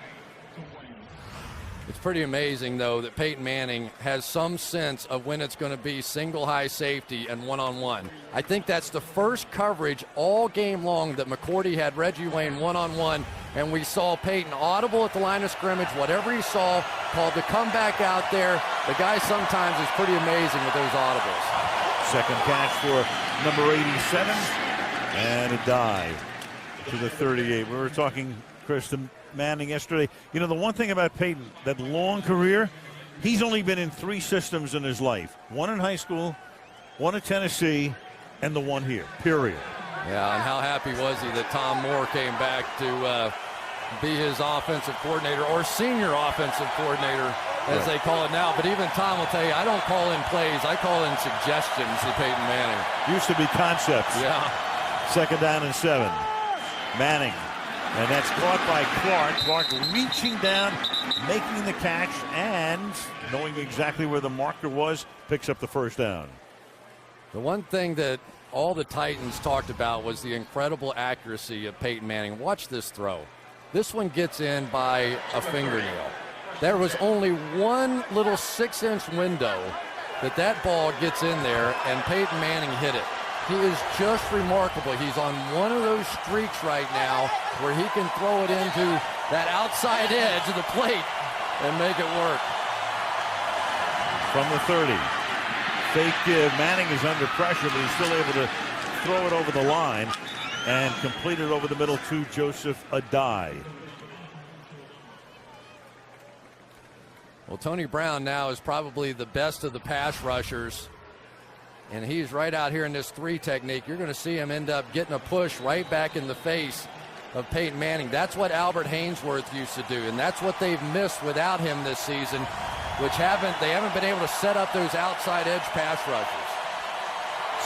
[SPEAKER 2] It's pretty amazing, though, that Peyton Manning has some sense of when it's going to be single high safety and one-on-one. I think that's the first coverage all game long that McCourty had Reggie Wayne one-on-one, and we saw Peyton audible at the line of scrimmage. Whatever he saw, called the comeback out there. The guy sometimes is pretty amazing with those audibles.
[SPEAKER 1] 2nd catch for number 87, and a dive to the 38. We were talking, Chris, to Manning yesterday. You know, the one thing about Peyton, that long career, he's only been in 3 systems in his life. 1 in high school, 1 at Tennessee, and the 1 here, period.
[SPEAKER 2] Yeah, and how happy was he that Tom Moore came back to be his offensive coordinator, or senior offensive coordinator, as they call it now. But even Tom will tell you, I don't call in plays, I call in suggestions to Peyton Manning.
[SPEAKER 1] Used to be concepts.
[SPEAKER 2] Yeah.
[SPEAKER 1] 2nd down and 7. Manning. And that's caught by Clark. Clark reaching down, making the catch, and knowing exactly where the marker was, picks up the 1st down.
[SPEAKER 2] The one thing that all the Titans talked about was the incredible accuracy of Peyton Manning. Watch this throw. This one gets in by a fingernail. There was only one little 6-inch window that ball gets in there, and Peyton Manning hit it. He is just remarkable. He's on one of those streaks right now where he can throw it into that outside edge of the plate and make it work.
[SPEAKER 1] From the 30. Fake give. Manning is under pressure, but he's still able to throw it over the line and complete it over the middle to Joseph Adai.
[SPEAKER 2] Well, Tony Brown now is probably the best of the pass rushers. And he's right out here in this 3 technique. You're going to see him end up getting a push right back in the face of Peyton Manning. That's what Albert Haynesworth used to do, and that's what they've missed without him this season, which they haven't been able to set up those outside edge pass rushers.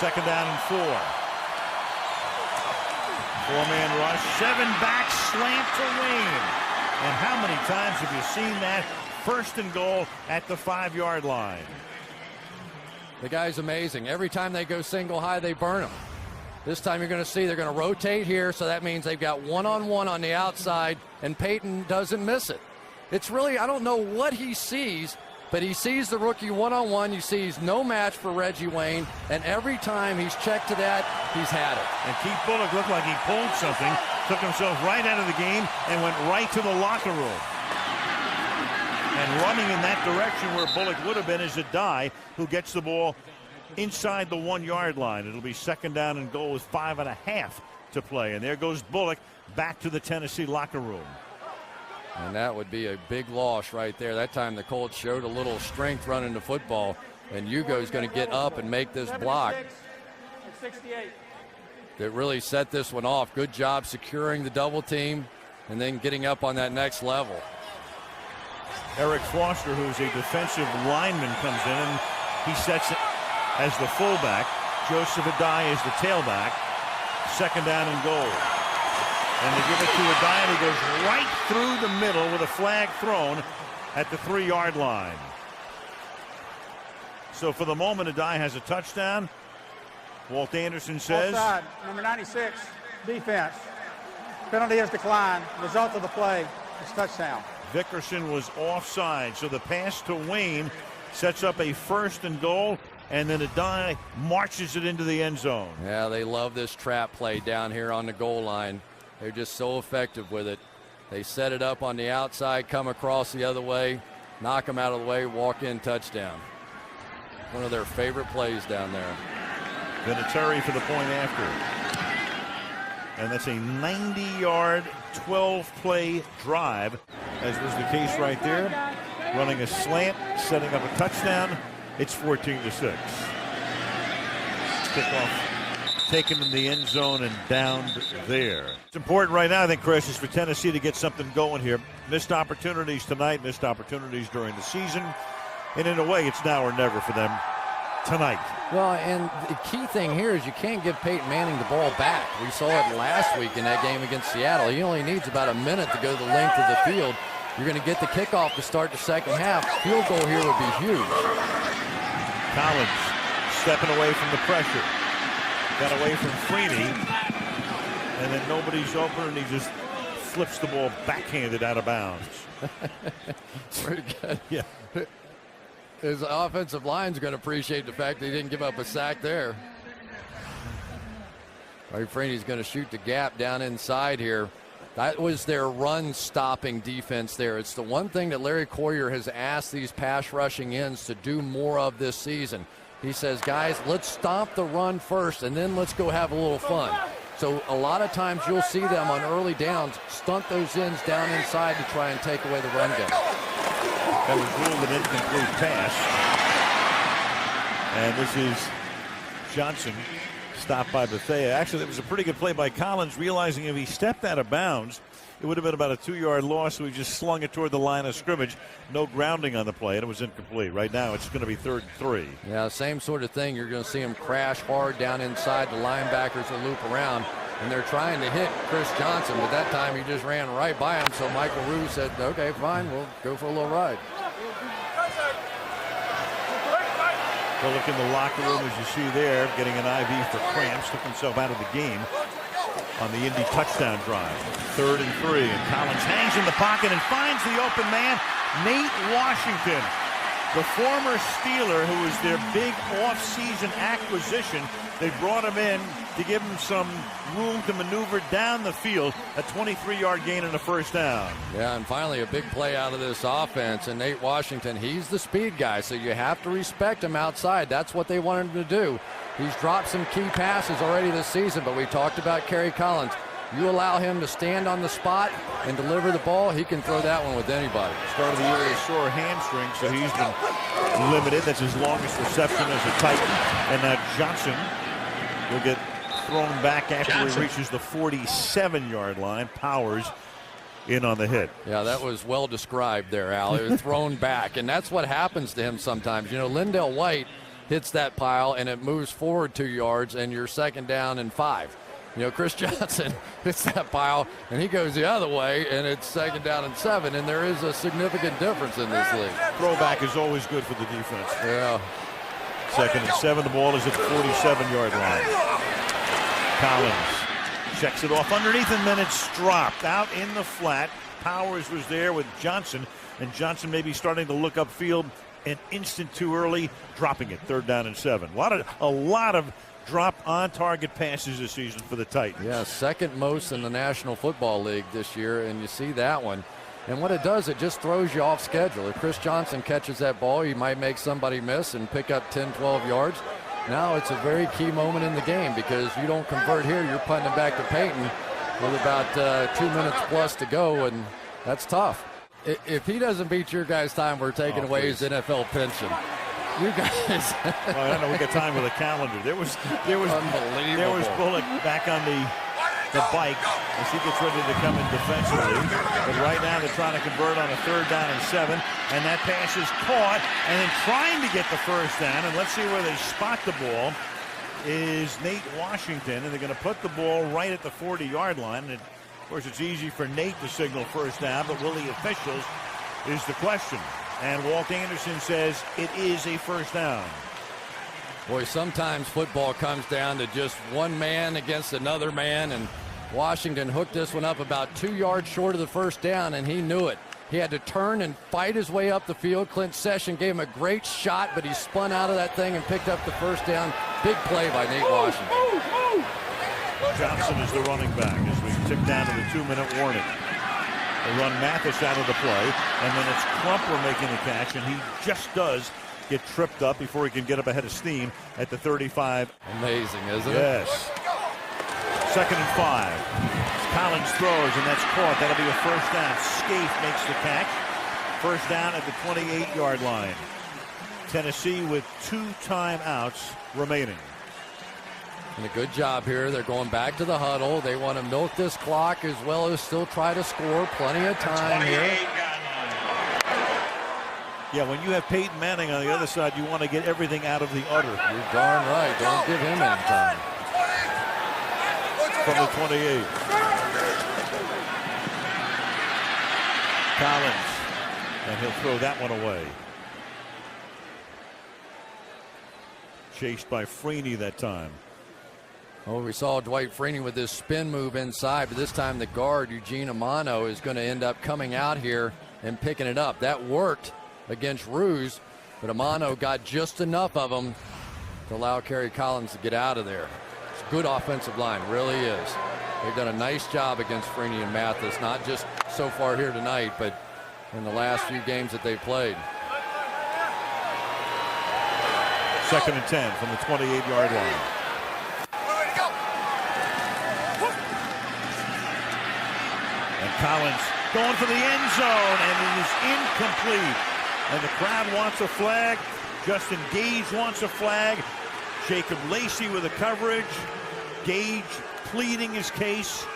[SPEAKER 1] 2nd down and 4. 4-man rush, 7 back, slant to Wayne. And how many times have you seen that? 1st and goal at the 5-yard line.
[SPEAKER 2] The guy's amazing. Every time they go single high, they burn him. This time you're going to see they're going to rotate here, so that means they've got one-on-one on the outside, and Peyton doesn't miss it. It's really, I don't know what he sees, but he sees the rookie one-on-one. He sees no match for Reggie Wayne, and every time he's checked to that, he's had it.
[SPEAKER 1] And Keith Bullock looked like he pulled something, took himself right out of the game, and went right to the locker room. And running in that direction where Bullock would have been is Adai, who gets the ball inside the 1-yard line. It'll be 2nd down and goal with 5.5 to play. And there goes Bullock back to the Tennessee locker room.
[SPEAKER 2] And that would be a big loss right there. That time the Colts showed a little strength running the football, and Hugo's going to get up and make this block.
[SPEAKER 3] 68.
[SPEAKER 2] That really set this one off. Good job securing the double team and then getting up on that next level.
[SPEAKER 1] Eric Foster, who's a defensive lineman, comes in, and he sets it as the fullback. Joseph Adai is the tailback. 2nd down and goal. And they give it to Adai, and he goes right through the middle with a flag thrown at the 3-yard line. So for the moment, Adai has a touchdown. Walt Anderson says.
[SPEAKER 3] Offside, number 96, defense. Penalty has declined. Result of the play is touchdown.
[SPEAKER 1] Vickerson was offside, so the pass to Wayne sets up a 1st and goal, and then Adai marches it into the end zone.
[SPEAKER 2] Yeah, they love this trap play down here on the goal line. They're just so effective with it. They set it up on the outside, come across the other way, knock them out of the way, walk in, touchdown. One of their favorite plays down there.
[SPEAKER 1] Vinatieri for the point after. And that's a 90-yard, 12-play drive, as was the case right there. running a slant, setting up a touchdown. It's 14-6. Kickoff taken in the end zone and downed there. It's important right now, I think, Chris, is for Tennessee to get something going here. Missed opportunities tonight, missed opportunities during the season. And in a way, it's now or never for them tonight.
[SPEAKER 2] Well, and the key thing here is you can't give Peyton Manning the ball back. We saw it last week in that game against Seattle. He only needs about a minute to go the length of the field. You're going to get the kickoff to start the second half. Field goal here would be huge.
[SPEAKER 1] Collins stepping away from the pressure. Got away from Freeney. And then nobody's open, and he just flips the ball backhanded out of bounds.
[SPEAKER 2] Pretty good.
[SPEAKER 1] Yeah.
[SPEAKER 2] His offensive line's going to appreciate the fact that he didn't give up a sack there. Freeney's going to shoot the gap down inside here. That was their run-stopping defense there. It's the one thing that Larry Coyer has asked these pass-rushing ends to do more of this season. He says, guys, let's stop the run first, and then let's go have a little fun. So a lot of times you'll see them on early downs stunt those ends down inside to try and take away the run game.
[SPEAKER 1] That was ruled an incomplete pass. And this is Johnson, stopped by Bethea. Actually, that was a pretty good play by Collins, realizing if he stepped out of bounds, it would have been about a 2-yard loss, so he just slung it toward the line of scrimmage. No grounding on the play, and it was incomplete. Right now, it's going to be 3rd and 3.
[SPEAKER 2] Yeah, same sort of thing. You're going to see him crash hard down inside. The linebackers will loop around, and they're trying to hit Chris Johnson, but that time he just ran right by him, so Michael Rue said, okay, fine, we'll go for a little ride.
[SPEAKER 1] Go look in the locker room, as you see there, getting an IV for cramps, took himself out of the game on the Indy touchdown drive. 3rd and 3, and Collins hangs in the pocket and finds the open man, Nate Washington, the former Steeler, who was their big off-season acquisition. They brought him in to give him some room to maneuver down the field. A 23-yard gain and a first down.
[SPEAKER 2] Yeah, and finally a big play out of this offense. And Nate Washington, he's the speed guy, so you have to respect him outside. That's what they wanted him to do. He's dropped some key passes already this season, but we talked about Kerry Collins. You allow him to stand on the spot and deliver the ball, he can throw that one with anybody.
[SPEAKER 1] Start of the year, a sore hamstring, so he's been limited. That's his longest reception as a Titan. And now Johnson will get thrown back after he reaches the 47-yard line. Powers in on the hit.
[SPEAKER 2] Yeah, that was well described there, Al. It was thrown back, and that's what happens to him sometimes. You know, Lindell White hits that pile, and it moves forward 2 yards, and you're 2nd down and 5. You know, Chris Johnson hits that pile, and he goes the other way, and it's 2nd down and 7, and there is a significant difference in this league.
[SPEAKER 1] Throwback is always good for the defense.
[SPEAKER 2] Yeah.
[SPEAKER 1] 2nd and 7, the ball is at the 47-yard line. Collins checks it off underneath, and then it's dropped out in the flat. Powers was there with Johnson, and Johnson may be starting to look upfield an instant too early, dropping it. 3rd down and 7. A lot of drop on target passes this season for the Titans.
[SPEAKER 2] Yeah, 2nd most in the National Football League this year, and you see that one. And what it does, it just throws you off schedule. If Chris Johnson catches that ball, he might make somebody miss and pick up 10, 12 yards. Now it's a very key moment in the game, because you don't convert here, you're punting it back to Peyton with about 2 minutes plus to go, and that's tough. If he doesn't beat your guys' time, we're taking away his NFL pension. You guys.
[SPEAKER 1] I don't know. We got time with a calendar. There was
[SPEAKER 2] Unbelievable.
[SPEAKER 1] There was Bullock back on the bike as he gets ready to come in defensively. But right now they're trying to convert on a 3rd down and 7, and that pass is caught. And then trying to get the first down, and let's see where they spot the ball, is Nate Washington, and they're going to put the ball right at the 40-yard line. And of course, it's easy for Nate to signal first down, but will the officials is the question. And Walt Anderson says it is a first down.
[SPEAKER 2] Boy, sometimes football comes down to just one man against another man, and Washington hooked this one up about 2 yards short of the first down, and he knew it. He had to turn and fight his way up the field. Clint Session gave him a great shot, but he spun out of that thing and picked up the first down. Big play by Nate Washington.
[SPEAKER 1] Johnson is the running back as we tick down to the 2-minute warning. They run Mathis out of the play, and then it's Crumpler making the catch, and he just does get tripped up before he can get up ahead of steam at the 35.
[SPEAKER 2] Amazing, isn't it?
[SPEAKER 1] Yes. 2nd and 5. Collins throws, and that's caught. That'll be a first down. Scaife makes the catch. First down at the 28-yard line. Tennessee with 2 timeouts remaining.
[SPEAKER 2] And a good job here. They're going back to the huddle. They want to milk this clock as well as still try to score. Plenty of time here.
[SPEAKER 1] Yeah, when you have Peyton Manning on the other side, you want to get everything out of the udder.
[SPEAKER 2] You're darn right. Don't give him any time.
[SPEAKER 1] From the 28. Collins, and he'll throw that one away. Chased by Freeney that time.
[SPEAKER 2] Well, we saw Dwight Freeney with this spin move inside, but this time the guard, Eugene Amano, is going to end up coming out here and picking it up. That worked against Ruse, but Amano got just enough of him to allow Kerry Collins to get out of there. It's a good offensive line, really is. They've done a nice job against Freeney and Mathis, not just so far here tonight, but in the last few games that they've played.
[SPEAKER 1] 2nd and 10 from the 28-yard line. And Collins going for the end zone, and it is incomplete. And the crowd wants a flag. Justin Gage wants a flag. Jacob Lacey with the coverage. Gage pleading his case,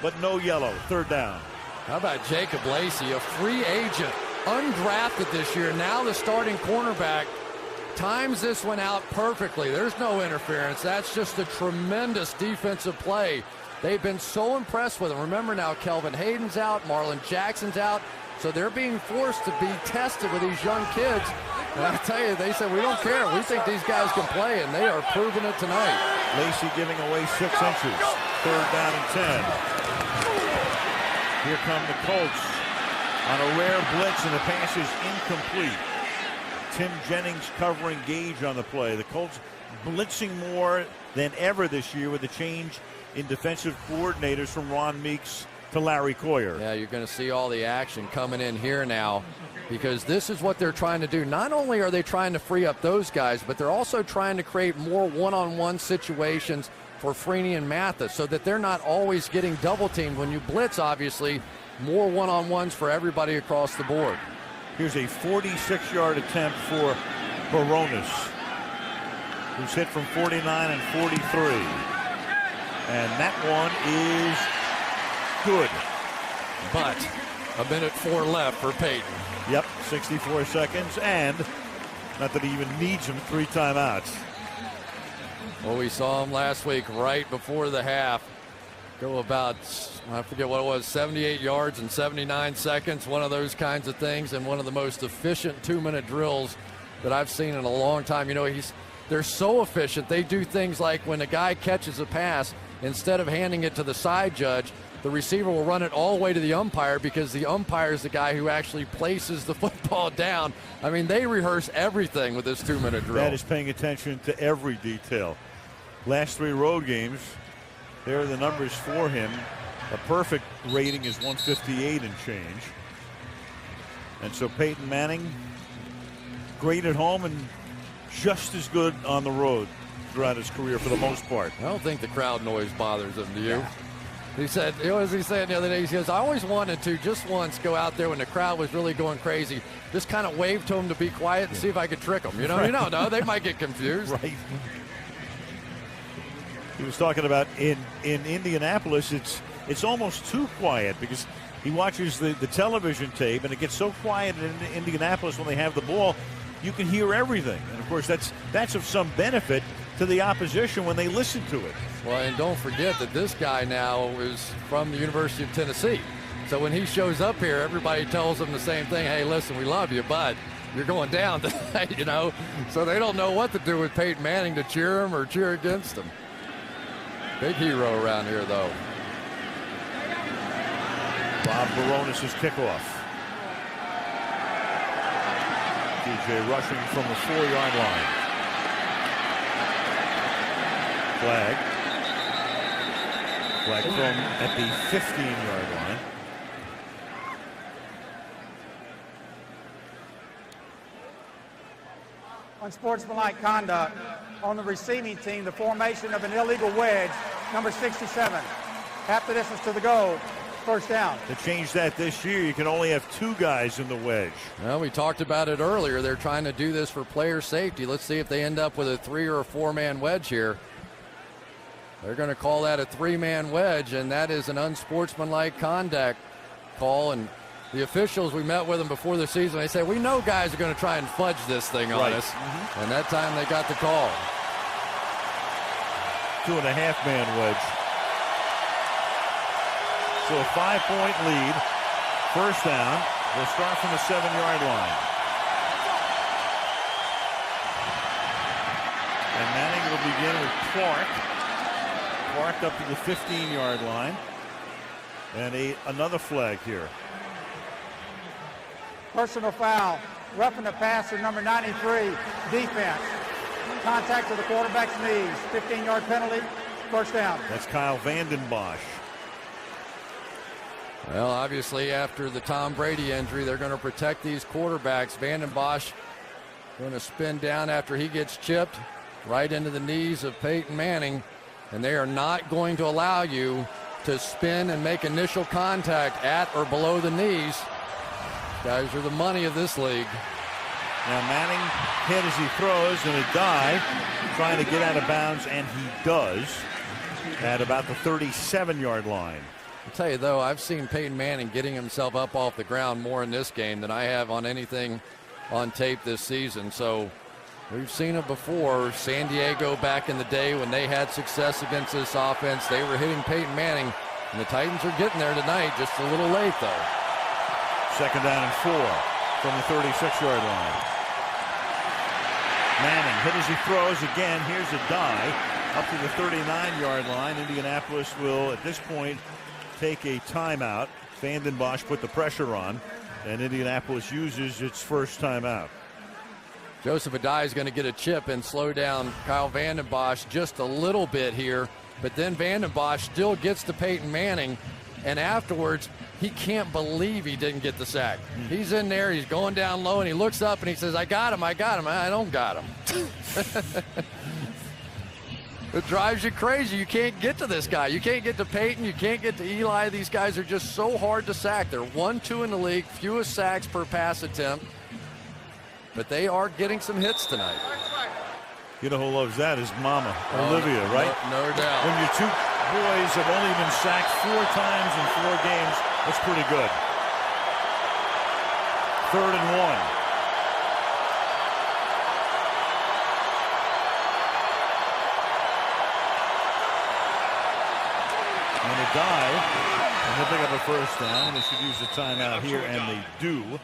[SPEAKER 1] but no yellow. 3rd down.
[SPEAKER 2] How about Jacob Lacey, a free agent, undrafted this year, now the starting cornerback. Times this one out perfectly. There's no interference. That's just a tremendous defensive play. They've been so impressed with him. Remember now, Kelvin Hayden's out, Marlon Jackson's out, so they're being forced to be tested with these young kids. And I tell you, they said, we don't care. We think these guys can play, and they are proving it tonight.
[SPEAKER 1] Lacey giving away 6 inches. 3rd down and 10. Here come the Colts on a rare blitz, and the pass is incomplete. Tim Jennings covering Gage on the play. The Colts blitzing more than ever this year with the change in defensive coordinators from Ron Meeks to Larry Coyer.
[SPEAKER 2] Yeah, you're going to see all the action coming in here now, because this is what they're trying to do. Not only are they trying to free up those guys, but they're also trying to create more one-on-one situations for Freeney and Mathis so that they're not always getting double-teamed. When you blitz, obviously, more one-on-ones for everybody across the board.
[SPEAKER 1] Here's a 46-yard attempt for Baronis, who's hit from 49 and 43. And that one is good.
[SPEAKER 2] But a minute 4 left for Peyton.
[SPEAKER 1] Yep, 64 seconds, and not that he even needs them, 3 timeouts.
[SPEAKER 2] Well, we saw him last week right before the half go about, I forget what it was, 78 yards in 79 seconds, one of those kinds of things, and one of the most efficient 2-minute drills that I've seen in a long time. You know, they're so efficient. They do things like when a guy catches a pass, instead of handing it to the side judge, the receiver will run it all the way to the umpire, because the umpire is the guy who actually places the football down. I mean, they rehearse everything with this 2-minute drill.
[SPEAKER 1] That is paying attention to every detail. Last 3 road games, there are the numbers for him. A perfect rating is 158 and change. And so Peyton Manning, great at home and just as good on the road throughout his career for the most part.
[SPEAKER 2] I don't think the crowd noise bothers him, do you? Yeah. He said, you know, as he said the other day, he goes, I always wanted to just once go out there when the crowd was really going crazy, just kind of wave to them to be quiet and see if I could trick them. You know, right. You don't know. They might get confused.
[SPEAKER 1] Right. He was talking about in Indianapolis, it's almost too quiet, because he watches the television tape, and it gets so quiet in Indianapolis when they have the ball, you can hear everything. And, of course, that's of some benefit to the opposition when they listen to it.
[SPEAKER 2] Well, and don't forget that this guy now is from the University of Tennessee. So when he shows up here, everybody tells him the same thing. Hey, listen, we love you, but you're going down tonight, you know. So they don't know what to do with Peyton Manning, to cheer him or cheer against him. Big hero around here, though.
[SPEAKER 1] Bob Baronis' kickoff. DJ rushing from the 4-yard line. Flag thrown at the 15-yard line.
[SPEAKER 3] Unsportsmanlike conduct on the receiving team, the formation of an illegal wedge, number 67. Half the distance to the goal. first down.
[SPEAKER 1] To change that this year, you can only have 2 guys in the wedge.
[SPEAKER 2] Well, we talked about it earlier. They're trying to do this for player safety. Let's see if they end up with a 3 or a 4-man wedge here. They're going to call that a 3-man wedge, and that is an unsportsmanlike conduct call. And the officials, we met with them before the season, they said, we know guys are going to try and fudge this thing on us. Mm-hmm. And that time they got the call.
[SPEAKER 1] 2.5-man wedge. So a 5-point lead. First down. They'll start from the 7-yard line. And Manning will begin with Clark. Clark up to the 15-yard line. And another flag here.
[SPEAKER 3] Personal foul. Roughing the passer, number 93, defense. Contact to the quarterback's knees. 15-yard penalty. First down.
[SPEAKER 1] That's Kyle Vanden Bosch.
[SPEAKER 2] Well, obviously, after the Tom Brady injury, they're going to protect these quarterbacks. Vanden Bosch going to spin down after he gets chipped right into the knees of Peyton Manning. And they are not going to allow you to spin and make initial contact at or below the knees. Guys are the money of this league.
[SPEAKER 1] Now Manning hit as he throws, and a dive trying to get out of bounds, and he does at about the 37-yard line.
[SPEAKER 2] I'll tell you, though, I've seen Peyton Manning getting himself up off the ground more in this game than I have on anything on tape this season. So we've seen it before. San Diego back in the day when they had success against this offense, they were hitting Peyton Manning, and the Titans are getting there tonight, just a little late, though.
[SPEAKER 1] Second down and 4 from the 36-yard line. Manning hit as he throws again. Here's a dive up to the 39-yard line. Indianapolis will, at this point, take a timeout. Vanden Bosch put the pressure on, and Indianapolis uses its first timeout.
[SPEAKER 2] Joseph Adai is going to get a chip and slow down Kyle Vanden Bosch just a little bit here, but then Vanden Bosch still gets to Peyton Manning, and afterwards he can't believe he didn't get the sack. He's in there, he's going down low, and he looks up and he says, I got him. I don't got him. It drives you crazy. You can't get to this guy. You can't get to Peyton. You can't get to Eli. These guys are just so hard to sack. They're 1-2 in the league, fewest sacks per pass attempt. But they are getting some hits tonight.
[SPEAKER 1] You know who loves that is Mama, Olivia, right?
[SPEAKER 2] No doubt.
[SPEAKER 1] When your 2 boys have only been sacked 4 times in 4 games, that's pretty good. 3rd and 1. And a dive, and they'll pick up a first down. They should use a timeout here, and they do.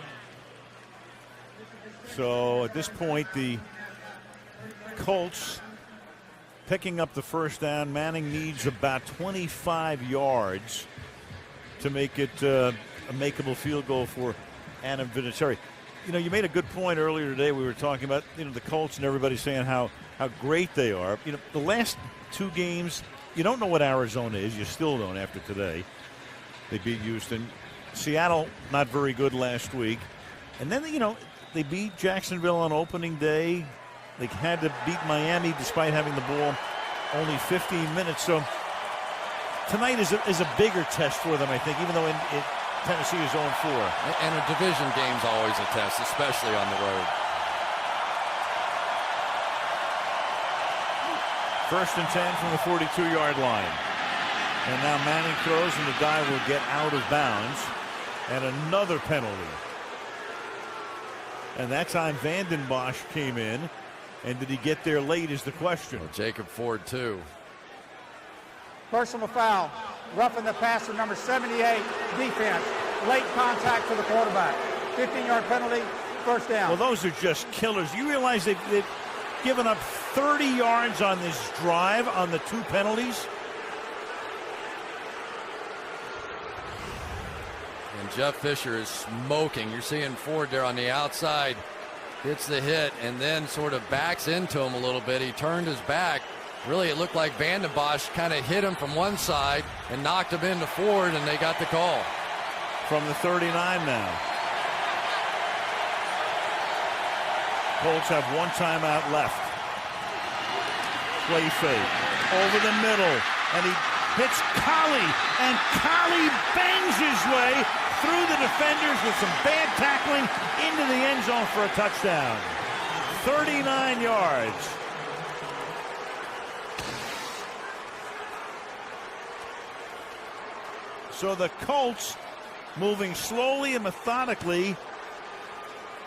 [SPEAKER 1] So at this point, the Colts picking up the first down. Manning needs about 25 yards to make it a makeable field goal for Adam Vinatieri. You know, you made a good point earlier today. We were talking about, the Colts and everybody saying how great they are. The last 2 games, you don't know what Arizona is. You still don't after today. They beat Houston. Seattle, not very good last week. And then, they beat Jacksonville on opening day. They had to beat Miami despite having the ball only 15 minutes. So tonight is a bigger test for them, I think, even though Tennessee is 0-4.
[SPEAKER 2] And a division game's always a test, especially on the road.
[SPEAKER 1] First and 10 from the 42-yard line. And now Manning throws, and the guy will get out of bounds. And another penalty. And that time Vanden Bosch came in. And did he get there late is the question.
[SPEAKER 2] Well, Jacob Ford, too.
[SPEAKER 3] Personal foul. Roughing the passer, number 78, defense. Late contact to the quarterback. 15-yard penalty, first down.
[SPEAKER 1] Well, those are just killers. You realize they've given up 30 yards on this drive on the 2 penalties?
[SPEAKER 2] And Jeff Fisher is smoking. You're seeing Ford there on the outside. Hits the hit and then sort of backs into him a little bit. He turned his back. Really, it looked like Vanden Bosch kind of hit him from one side and knocked him into Ford, and they got the call.
[SPEAKER 1] From the 39 now. Colts have 1 timeout left. Play fake. Over the middle. And he It's Collie, and Collie bangs his way through the defenders with some bad tackling into the end zone for a touchdown. 39 yards. So the Colts, moving slowly and methodically,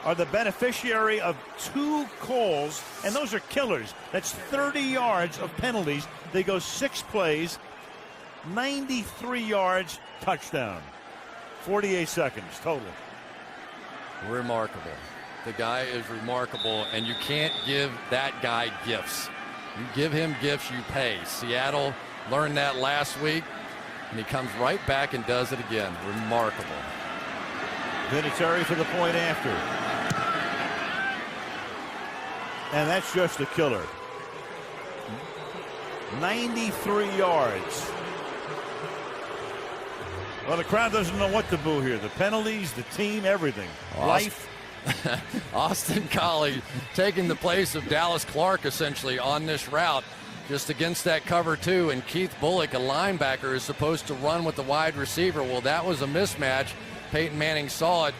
[SPEAKER 1] are the beneficiary of 2 calls, and those are killers. That's 30 yards of penalties. They go 6 plays, 93 yards, touchdown. 48 seconds total.
[SPEAKER 2] Remarkable. The guy is remarkable, and you can't give that guy gifts. You give him gifts, you pay. Seattle learned that last week, and he comes right back and does it again. Remarkable.
[SPEAKER 1] Vinatieri for the point after. And that's just a killer. 93 yards. Well, the crowd doesn't know what to boo here. The penalties, the team, everything. Life.
[SPEAKER 2] Austin Collie taking the place of Dallas Clark essentially on this route, just against that cover 2, and Keith Bullock, a linebacker, is supposed to run with the wide receiver. Well, that was a mismatch. Peyton Manning saw it,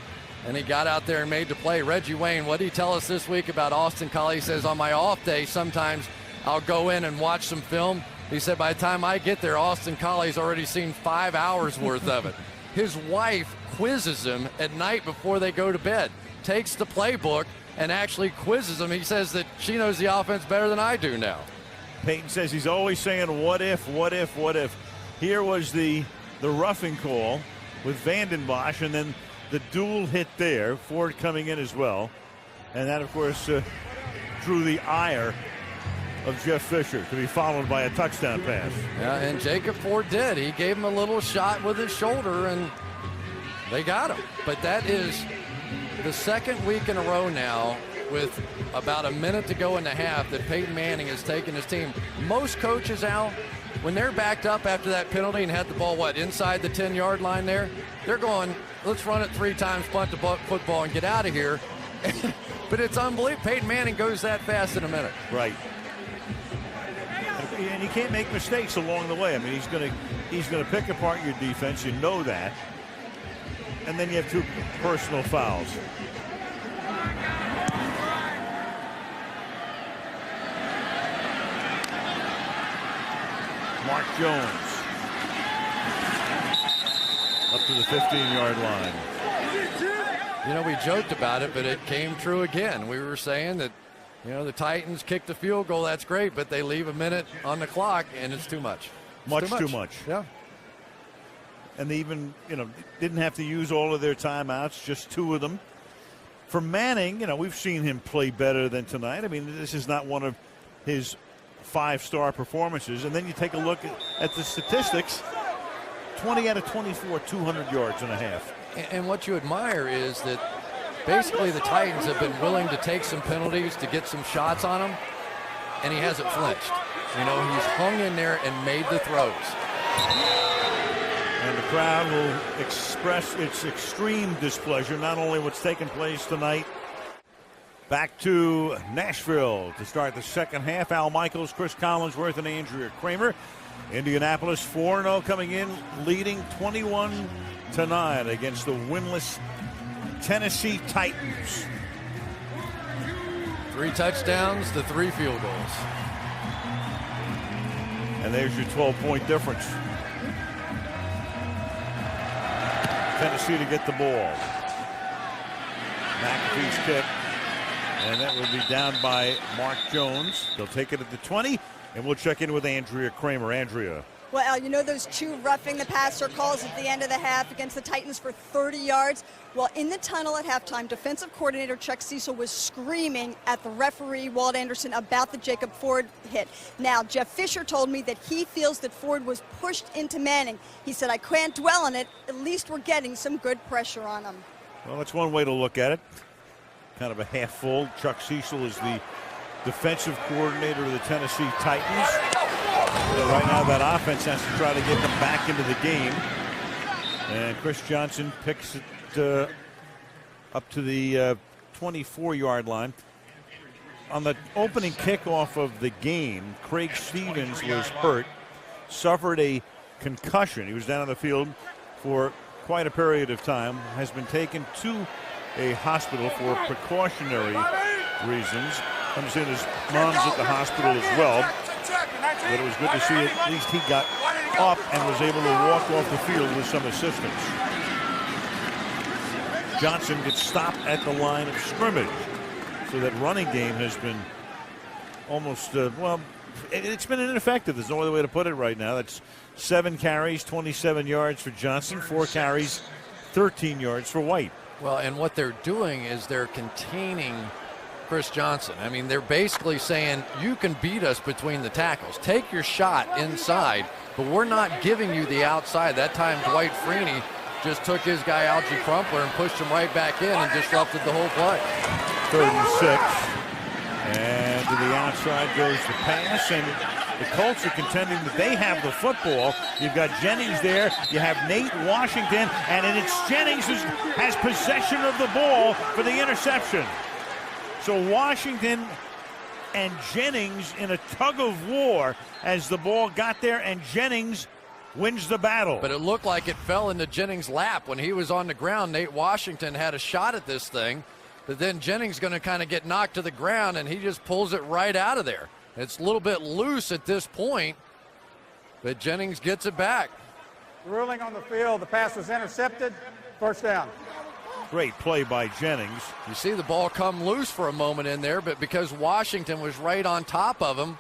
[SPEAKER 2] and he got out there and made the play. Reggie Wayne, what did he tell us this week about Austin Collie? He says, on my off day, sometimes I'll go in and watch some film. He said, by the time I get there, Austin Collie's already seen 5 hours worth of it. His wife quizzes him at night before they go to bed, takes the playbook and actually quizzes him. He says that she knows the offense better than I do now.
[SPEAKER 1] Peyton says he's always saying, what if, what if, what if. Here was the roughing call with Vanden Bosch, and then the dual hit there, Ford coming in as well. And that, of course, drew the ire of Jeff Fisher to be followed by a touchdown pass.
[SPEAKER 2] Yeah, and Jacob Ford did. He gave him a little shot with his shoulder, and they got him. But that is the second week in a row now, with about a minute to go in the half, that Peyton Manning has taken his team. Most coaches, Al, when they're backed up after that penalty and had the ball, inside the 10-yard line there, they're going, let's run it 3 times, punt the football, and get out of here. But it's unbelievable. Peyton Manning goes that fast in a minute.
[SPEAKER 1] Right. And you can't make mistakes along the way. I mean, he's gonna pick apart your defense. You know that. And then you have 2 personal fouls. Mark Jones up to the 15-yard line.
[SPEAKER 2] You know, we joked about it, but it came true again. We were saying that, you know, the Titans kick the field goal, that's great, but they leave a minute on the clock, and it's too much.
[SPEAKER 1] Too much.
[SPEAKER 2] Yeah.
[SPEAKER 1] And they even, didn't have to use all of their timeouts, just 2 of them. For Manning, we've seen him play better than tonight. I mean, this is not one of his 5-star performances. And then you take a look at the statistics. 20 out of 24, 200 yards and a half.
[SPEAKER 2] And what you admire is that basically the Titans have been willing to take some penalties to get some shots on him, and he hasn't flinched. He's hung in there and made the throws.
[SPEAKER 1] And the crowd will express its extreme displeasure, not only what's taking place tonight. Back to Nashville to start the second half. Al Michaels, Chris Collinsworth, and Andrea Kramer. Indianapolis 4-0 coming in, leading 21-9 against the winless Tennessee Titans.
[SPEAKER 2] 3 touchdowns to 3 field goals.
[SPEAKER 1] And there's your 12-point difference. Tennessee to get the ball. McAfee's kick. And that will be down by Mark Jones. They'll take it at the 20, and we'll check in with Andrea Kramer. Andrea.
[SPEAKER 4] Well, Al, those 2 roughing the passer calls at the end of the half against the Titans for 30 yards. Well, in the tunnel at halftime, defensive coordinator Chuck Cecil was screaming at the referee, Walt Anderson, about the Jacob Ford hit. Now, Jeff Fisher told me that he feels that Ford was pushed into Manning. He said, I can't dwell on it. At least we're getting some good pressure on him.
[SPEAKER 1] Well, that's one way to look at it. Kind of a half full. Chuck Cecil is the defensive coordinator of the Tennessee Titans. So right now that offense has to try to get them back into the game. And Chris Johnson picks it up to the 24-yard line. On the opening kickoff of the game, Craig Stevens was hurt, suffered a concussion. He was down on the field for quite a period of time, has been taken to a hospital for precautionary reasons. I understand his mom's at the hospital as well, but it was good to see at least he got up and was able to walk off the field with some assistance. Johnson gets stopped at the line of scrimmage, so that running game has been almost, well, it's been ineffective. There's no other way to put it right now. That's 7 carries, 27 yards for Johnson, 4 carries, 13 yards for White.
[SPEAKER 2] Well, and what they're doing is they're containing Chris Johnson. I mean, they're basically saying, you can beat us between the tackles. Take your shot inside, but we're not giving you the outside. That time, Dwight Freeney just took his guy, Algie Crumpler, and pushed him right back in and disrupted the whole play.
[SPEAKER 1] 3rd and 6. And to the outside goes the pass, and the Colts are contending that they have the football. You've got Jennings there. You have Nate Washington, and it's Jennings who has possession of the ball for the interception. So Washington and Jennings in a tug of war as the ball got there, and Jennings wins the battle.
[SPEAKER 2] But it looked like it fell into Jennings' lap. When he was on the ground, Nate Washington had a shot at this thing. But then Jennings going to kind of get knocked to the ground, and he just pulls it right out of there. It's a little bit loose at this point, but Jennings gets it back.
[SPEAKER 3] Ruling on the field, the pass was intercepted. First down.
[SPEAKER 1] Great play by Jennings.
[SPEAKER 2] You see the ball come loose for a moment in there, but because Washington was right on top of him,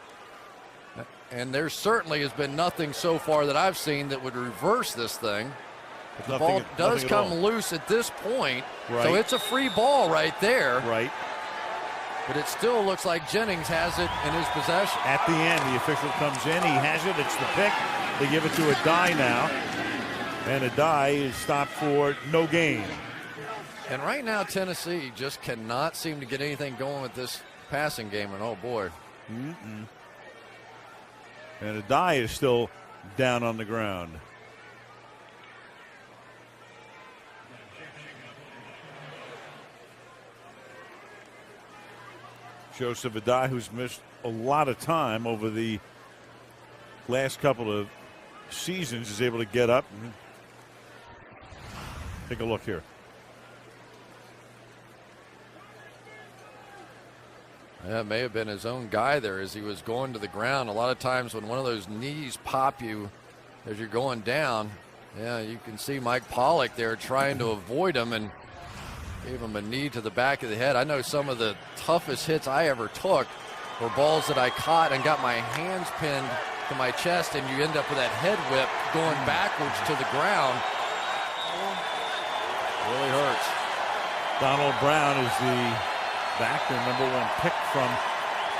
[SPEAKER 2] and there certainly has been nothing so far that I've seen that would reverse this thing. The ball does come loose at this point, so it's a free ball right there.
[SPEAKER 1] Right.
[SPEAKER 2] But it still looks like Jennings has it in his possession.
[SPEAKER 1] At the end, the official comes in. He has it. It's the pick. They give it to Adai now. And Adai is stopped for no gain.
[SPEAKER 2] And right now, Tennessee just cannot seem to get anything going with this passing game. And, oh, boy.
[SPEAKER 1] And Adai is still down on the ground. Joseph Adai, who's missed a lot of time over the last couple of seasons, is able to get up. Take a look here.
[SPEAKER 2] Yeah, it may have been his own guy there as he was going to the ground. A lot of times when one of those knees pop you as you're going down, yeah, you can see Mike Pollock there trying to avoid him and gave him a knee to the back of the head. I know some of the toughest hits I ever took were balls that I caught and got my hands pinned to my chest, and you end up with that head whip going backwards to the ground. Really hurts.
[SPEAKER 1] Donald Brown is the back, their #1 pick from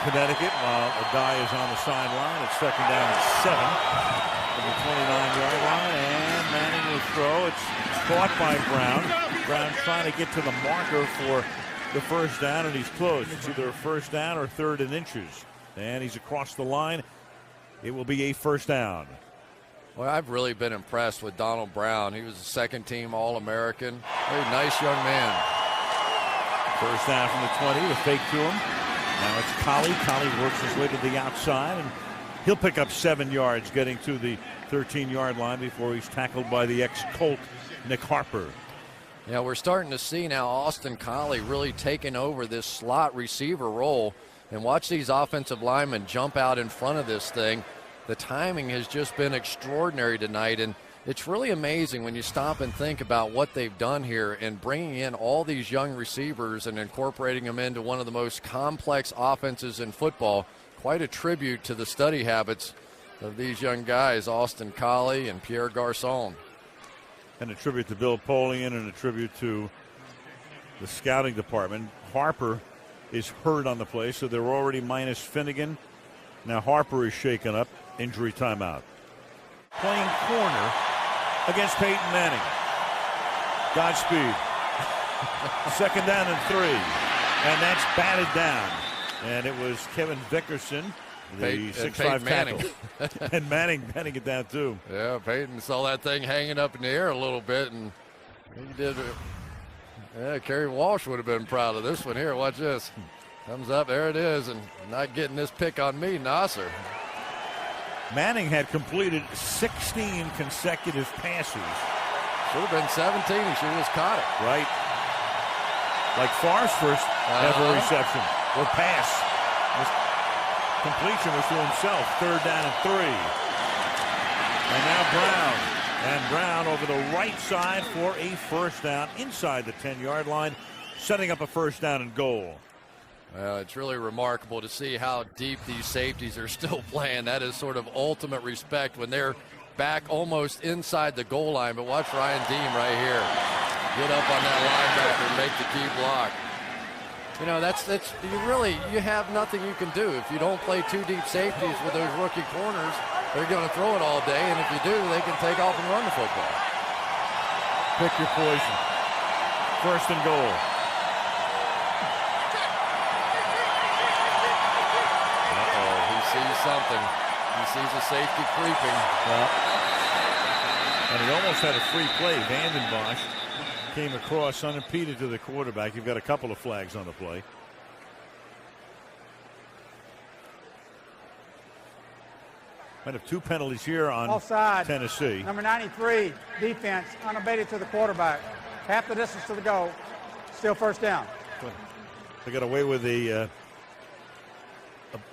[SPEAKER 1] Connecticut, while Adai is on the sideline. It's 2nd down and 7 from the 29-yard line, and Manning will throw. It's caught by Brown. Brown trying to get to the marker for the first down, and he's close. It's either a first down or 3rd and inches. And he's across the line. It will be a first down.
[SPEAKER 2] Well, I've really been impressed with Donald Brown. He was a second-team All-American. Very nice young man.
[SPEAKER 1] First down from the 20, the fake to him. Now it's Colley. Colley works his way to the outside, and he'll pick up 7 yards getting to the 13-yard line before he's tackled by the ex-Colt, Nick Harper.
[SPEAKER 2] Yeah, we're starting to see now Austin Colley really taking over this slot receiver role. And watch these offensive linemen jump out in front of this thing. The timing has just been extraordinary tonight, and it's really amazing when you stop and think about what they've done here in bringing in all these young receivers and incorporating them into one of the most complex offenses in football. Quite a tribute to the study habits of these young guys, Austin Colley and Pierre Garçon.
[SPEAKER 1] And a tribute to Bill Polian and a tribute to the scouting department. Harper is hurt on the play, so they're already minus Finnegan. Now Harper is shaken up. Injury timeout. Playing corner against Peyton Manning. Godspeed. 2nd down and 3. And that's batted down. And it was Kevin Vickerson, the 6'5"
[SPEAKER 2] Manning.
[SPEAKER 1] And Manning batting it down too.
[SPEAKER 2] Yeah, Peyton saw that thing hanging up in the air a little bit, and he did. Yeah, Kerry Walsh would have been proud of this one here. Watch this. Comes up, there it is, and not getting this pick on me, Nasser.
[SPEAKER 1] Manning had completed 16 consecutive passes.
[SPEAKER 2] Should have been 17. He should have just caught it.
[SPEAKER 1] Right. Like Farr's first ever reception or pass. This completion was to himself. 3rd down and 3. And now Brown. And Brown over the right side for a first down inside the 10-yard line, setting up a first down and goal.
[SPEAKER 2] Well, it's really remarkable to see how deep these safeties are still playing. That is sort of ultimate respect when they're back almost inside the goal line. But watch Ryan Deem right here. Get up on that linebacker and make the key block. You know, you have nothing you can do. If you don't play 2 deep safeties with those rookie corners, they're going to throw it all day. And if you do, they can take off and run the football.
[SPEAKER 1] Pick your poison. 1st and goal.
[SPEAKER 2] Sees something. He sees a safety creeping.
[SPEAKER 1] Well, and he almost had a free play. Vanden Bosch came across unimpeded to the quarterback. You've got a couple of flags on the play. Might have 2 penalties here on
[SPEAKER 3] offside.
[SPEAKER 1] Tennessee.
[SPEAKER 3] Number 93, defense, unabated to the quarterback. Half the distance to the goal. Still first down.
[SPEAKER 1] They got away with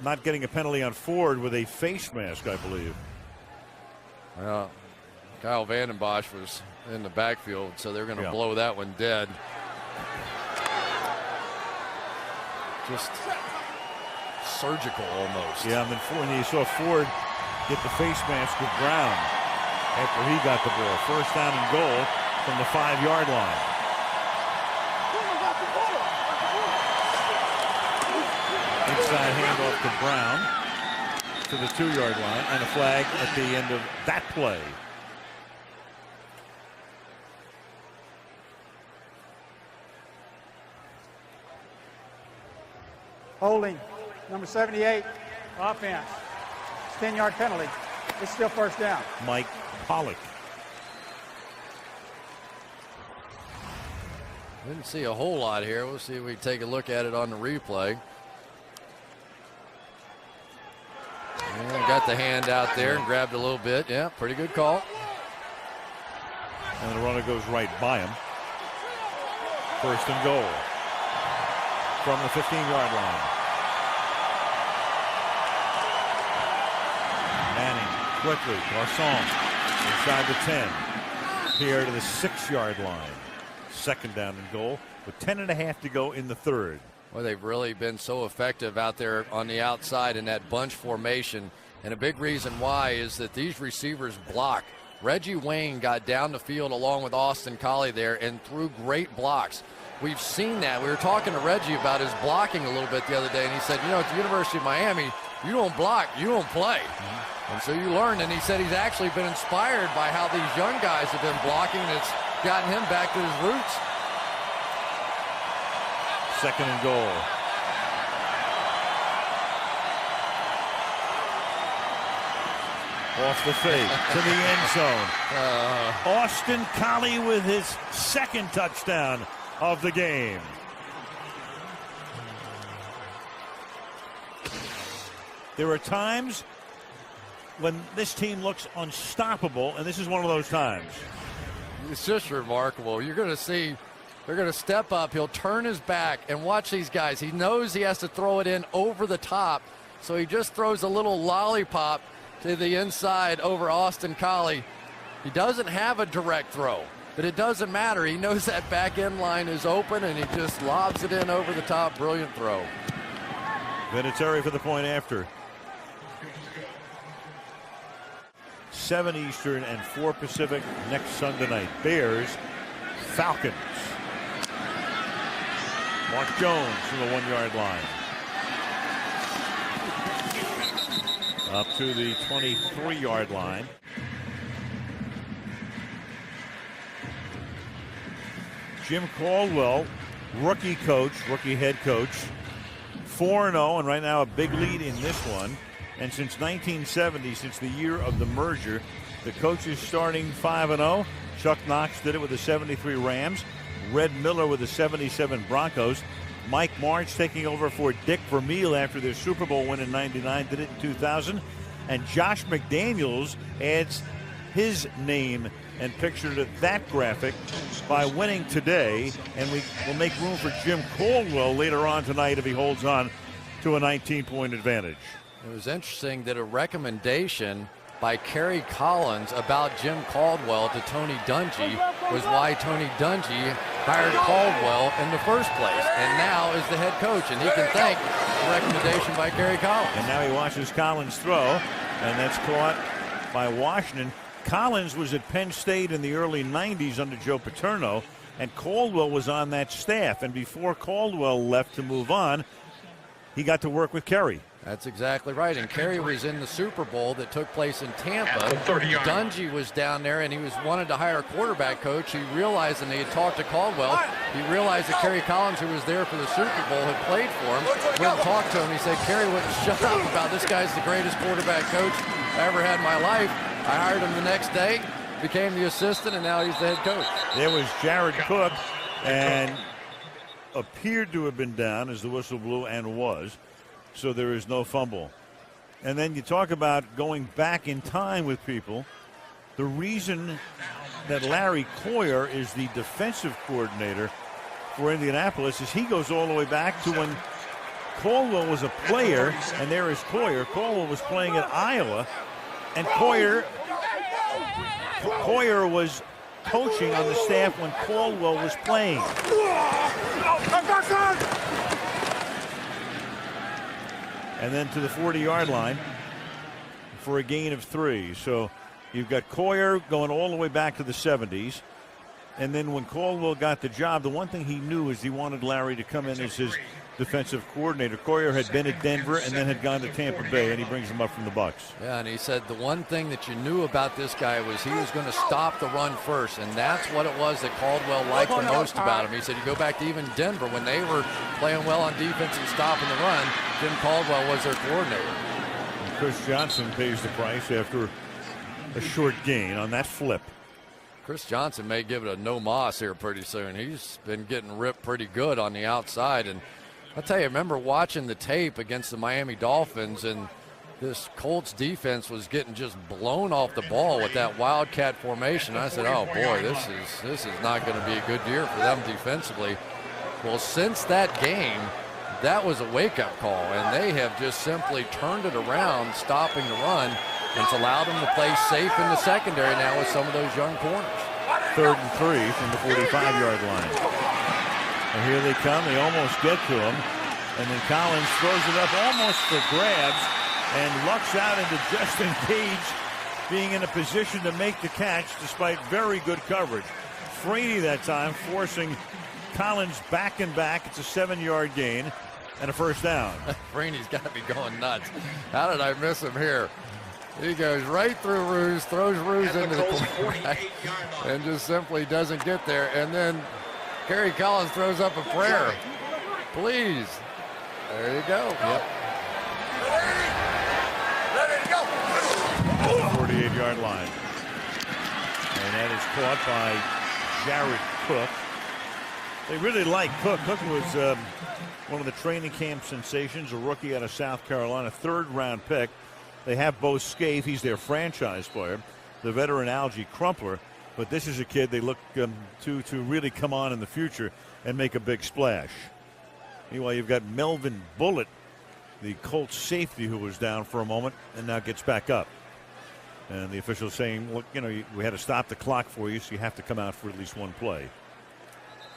[SPEAKER 1] not getting a penalty on Ford with a face mask, I believe.
[SPEAKER 2] Well, Kyle Vanden Bosch was in the backfield, so they're going to blow that one dead. Just surgical almost.
[SPEAKER 1] Yeah, and then you saw Ford get the face mask with Brown after he got the ball. First down and goal from the 5-yard line. Inside handoff to Brown to the 2-yard line, and a flag at the end of that play.
[SPEAKER 3] Holding, number 78, offense. 10-yard penalty. It's still first down.
[SPEAKER 1] Mike Pollock.
[SPEAKER 2] Didn't see a whole lot here. We'll see if we take a look at it on the replay. Yeah, got the hand out there and grabbed a little bit. Yeah, pretty good call.
[SPEAKER 1] And the runner goes right by him. First and goal from the 15-yard line. Manning quickly. Garcon inside the 10. Here to the 6-yard line. 2nd down and goal with 10.5 to go in the 3rd.
[SPEAKER 2] Well, they've really been so effective out there on the outside in that bunch formation. And a big reason why is that these receivers block. Reggie Wayne got down the field along with Austin Collie there and threw great blocks. We've seen that. We were talking to Reggie about his blocking a little bit the other day, and he said, you know, at the University of Miami, you don't block, you don't play. And so you learn, and he said he's actually been inspired by how these young guys have been blocking, and it's gotten him back to his roots.
[SPEAKER 1] 2nd and goal. Off the fake to the end zone. Austin Collie with his 2nd touchdown of the game. There are times when this team looks unstoppable, and this is one of those times.
[SPEAKER 2] It's just remarkable. You're going to see they're going to step up. He'll turn his back and watch these guys. He knows he has to throw it in over the top, so he just throws a little lollipop to the inside over Austin Collie. He doesn't have a direct throw, but it doesn't matter. He knows that back end line is open, and he just lobs it in over the top. Brilliant throw.
[SPEAKER 1] Vinatieri for the point after. 7 Eastern and 4 Pacific next Sunday night. Bears, Falcons. Mark Jones from the 1-yard line. Up to the 23-yard line. Jim Caldwell, rookie head coach, 4-0, and right now a big lead in this one. And since 1970, since the year of the merger, the coach is starting 5-0. Chuck Knox did it with the 73 Rams. Red Miller with the 77 Broncos. Mike March taking over for Dick Vermeil after their Super Bowl win in '99, did it in 2000. And Josh McDaniels adds his name and picture to that graphic by winning today. And we will make room for Jim Caldwell later on tonight if he holds on to a 19-point advantage.
[SPEAKER 2] It was interesting that a recommendation by Kerry Collins about Jim Caldwell to Tony Dungy was why Tony Dungy hired Caldwell in the first place, and now is the head coach, and he can thank the recommendation by Kerry Collins.
[SPEAKER 1] And now he watches Collins throw, and that's caught by Washington. Collins was at Penn State in the early 90s under Joe Paterno, and Caldwell was on that staff, and before Caldwell left to move on, he got to work with Kerry.
[SPEAKER 2] That's exactly right. And Kerry was in the Super Bowl that took place in Tampa. Dungy was down there, and he wanted to hire a quarterback coach. He realized, and he had talked to Caldwell, he realized that Kerry Collins, who was there for the Super Bowl, had played for him. Went and talked to him. He said, Kerry wouldn't shut up about this guy's the greatest quarterback coach I ever had in my life. I hired him the next day, became the assistant, and now he's the head coach.
[SPEAKER 1] There was Jared Cook, and appeared to have been down as the whistle blew, and was. So there is no fumble. And then you talk about going back in time with people. The reason that Larry Coyer is the defensive coordinator for Indianapolis is he goes all the way back to when Caldwell was a player, and there is Coyer. Caldwell was playing at Iowa, and Coyer was coaching on the staff when Caldwell was playing. And then to the 40-yard line for a gain of 3. So you've got Coyer going all the way back to the 70s. And then when Caldwell got the job, the one thing he knew is he wanted Larry to come in as his defensive coordinator. Coyer had been at Denver and then had gone to Tampa Bay, and he brings him up from the Bucs.
[SPEAKER 2] Yeah, and he said the one thing that you knew about this guy was he was going to stop the run first, and that's what it was that Caldwell liked the most about him. He said you go back to even Denver when they were playing well on defense and stopping the run, Jim Caldwell was their coordinator.
[SPEAKER 1] And Chris Johnson pays the price after a short gain on that flip.
[SPEAKER 2] Chris Johnson may give it a no moss here pretty soon. He's been getting ripped pretty good on the outside. And I'll tell you, I remember watching the tape against the Miami Dolphins, and this Colts defense was getting just blown off the ball with that wildcat formation. I said, oh boy, this is not going to be a good year for them defensively. Well, since that game, that was a wake-up call, and they have just simply turned it around, stopping the run. It's allowed them to play safe in the secondary now with some of those young corners.
[SPEAKER 1] 3rd and 3 from the 45-yard line. And here they come. They almost get to him. And then Collins throws it up almost for grabs and lucks out into Justin Cage being in a position to make the catch despite very good coverage. Freeney that time forcing Collins back and back. It's a 7-yard gain and a first down.
[SPEAKER 2] Freeney's got to be going nuts. How did I miss him here? He goes right through Ruse, throws Ruse into the quarterback, and just simply doesn't get there. And then Kerry Collins throws up a prayer. Please. There you go. Yep.
[SPEAKER 1] 48-yard line. And that is caught by Jared Cook. They really like Cook. Cook was one of the training camp sensations, a rookie out of South Carolina, 3rd-round pick. They have Bo Scaife. He's their franchise player, the veteran Algie Crumpler. But this is a kid they look to really come on in the future and make a big splash. Meanwhile, you've got Melvin Bullitt, the Colts safety, who was down for a moment and now gets back up. And the official saying, look, we had to stop the clock for you, so you have to come out for at least one play.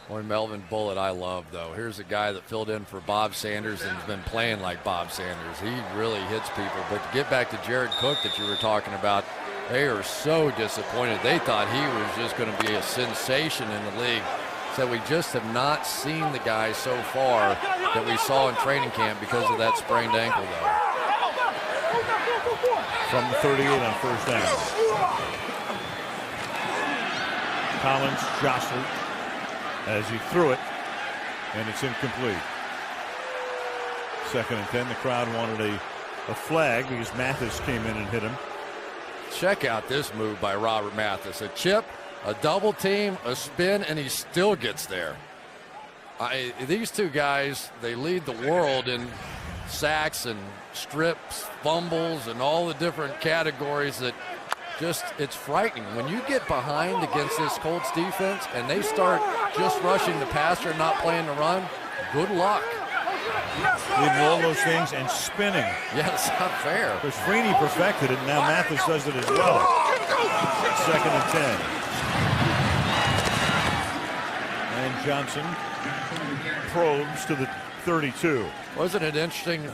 [SPEAKER 2] Boy, Melvin Bullitt I love, though. Here's a guy that filled in for Bob Sanders and has been playing like Bob Sanders. He really hits people. But to get back to Jared Cook that you were talking about, they are so disappointed. They thought he was just going to be a sensation in the league. So we just have not seen the guy so far that we saw in training camp because of that sprained ankle, though.
[SPEAKER 1] From the 38 on first down. Collins jostled as he threw it, and it's incomplete. 2nd and 10. The crowd wanted a flag because Mathis came in and hit him.
[SPEAKER 2] Check out this move by Robert Mathis. A chip, a double team, a spin, and he still gets there. These two guys, they lead the world in sacks and strips, fumbles, and all the different categories that just, it's frightening. When you get behind against this Colts defense and they start just rushing the passer and not playing the run, good luck.
[SPEAKER 1] Leaving all those things and spinning.
[SPEAKER 2] Yeah, it's not fair.
[SPEAKER 1] Because Freeney perfected it, and now Mathis does it as well. 2nd and 10. And Johnson probes to the 32.
[SPEAKER 2] Wasn't it interesting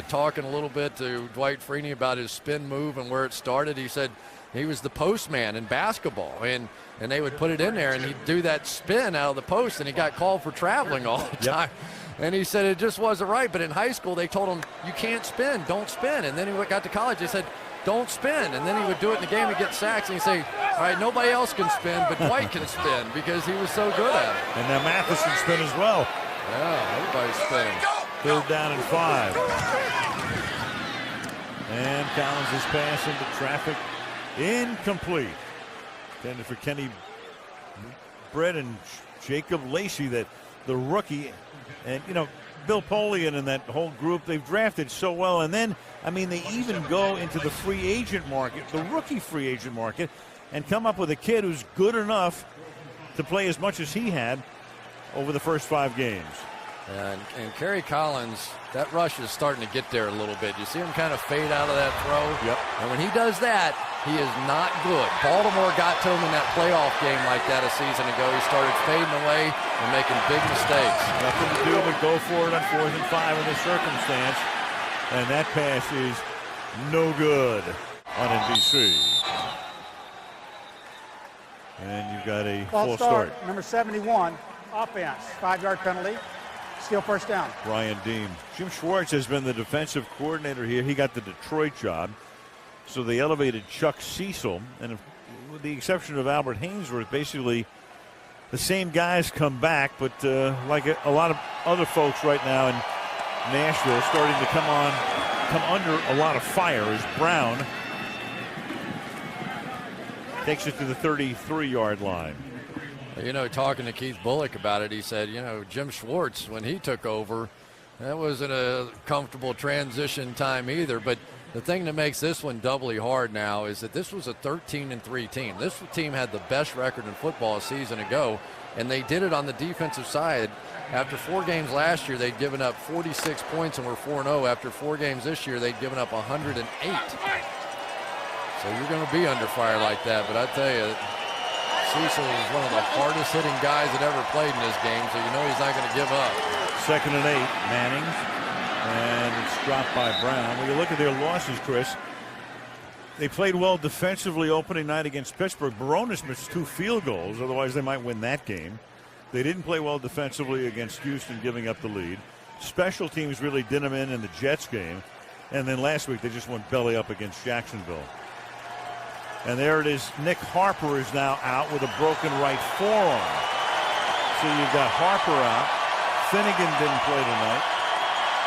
[SPEAKER 2] talking a little bit to Dwight Freeney about his spin move and where it started? He said he was the postman in basketball, and they would put it in there, and he'd do that spin out of the post, and he got called for traveling all the time. And he said it just wasn't right. But in high school, they told him, you can't spin, don't spin. And then he got to college, they said, don't spin. And then he would do it in the game and get sacks, and he'd say, all right, nobody else can spin, but Dwight can spin because he was so good at it.
[SPEAKER 1] And now Mathis can spin as well.
[SPEAKER 2] Yeah, everybody's spinning.
[SPEAKER 1] 3rd down and 5. And Collins' pass into traffic. Incomplete. Intended for Kenny Brett and Jacob Lacey, that the rookie. And, you know, Bill Polian and that whole group, they've drafted so well. And then, I mean, they even go into the free agent market, the rookie free agent market, and come up with a kid who's good enough to play as much as he had over the first 5 games.
[SPEAKER 2] And Kerry Collins, that rush is starting to get there a little bit. You see him kind of fade out of that throw?
[SPEAKER 1] Yep.
[SPEAKER 2] And when he does that, he is not good. Baltimore got to him in that playoff game like that a season ago. He started fading away and making big mistakes.
[SPEAKER 1] Nothing to do but go for it on 4th and 5 in this circumstance. And that pass is no good on NBC. And you've got a full start.
[SPEAKER 3] Number 71, offense, 5-yard penalty. Still 1st down.
[SPEAKER 1] Brian Dean. Jim Schwartz has been the defensive coordinator here. He got the Detroit job. So they elevated Chuck Cecil. And with the exception of Albert Hainsworth, basically the same guys come back. But like a lot of other folks right now in Nashville starting to come under a lot of fire as Brown takes it to the 33-yard line.
[SPEAKER 2] You know, talking to Keith Bullock about it, he said, you know, Jim Schwartz, when he took over, that wasn't a comfortable transition time either. But the thing that makes this one doubly hard now is that this was a 13-3 team. This team had the best record in football a season ago, and they did it on the defensive side. After 4 games last year, they'd given up 46 points and were 4-0. After 4 games this year, they'd given up 108. So you're going to be under fire like that. But I tell you, Cecil is one of the hardest hitting guys that ever played in this game, so you know he's not going to give up.
[SPEAKER 1] 2nd and 8, Manning. And it's dropped by Brown. When you look at their losses, Chris, they played well defensively opening night against Pittsburgh. Baronis missed 2 field goals, otherwise they might win that game. They didn't play well defensively against Houston, giving up the lead. Special teams really did them in the Jets game. And then last week they just went belly up against Jacksonville. And there it is. Nick Harper is now out with a broken right forearm. So you've got Harper out. Finnegan didn't play tonight.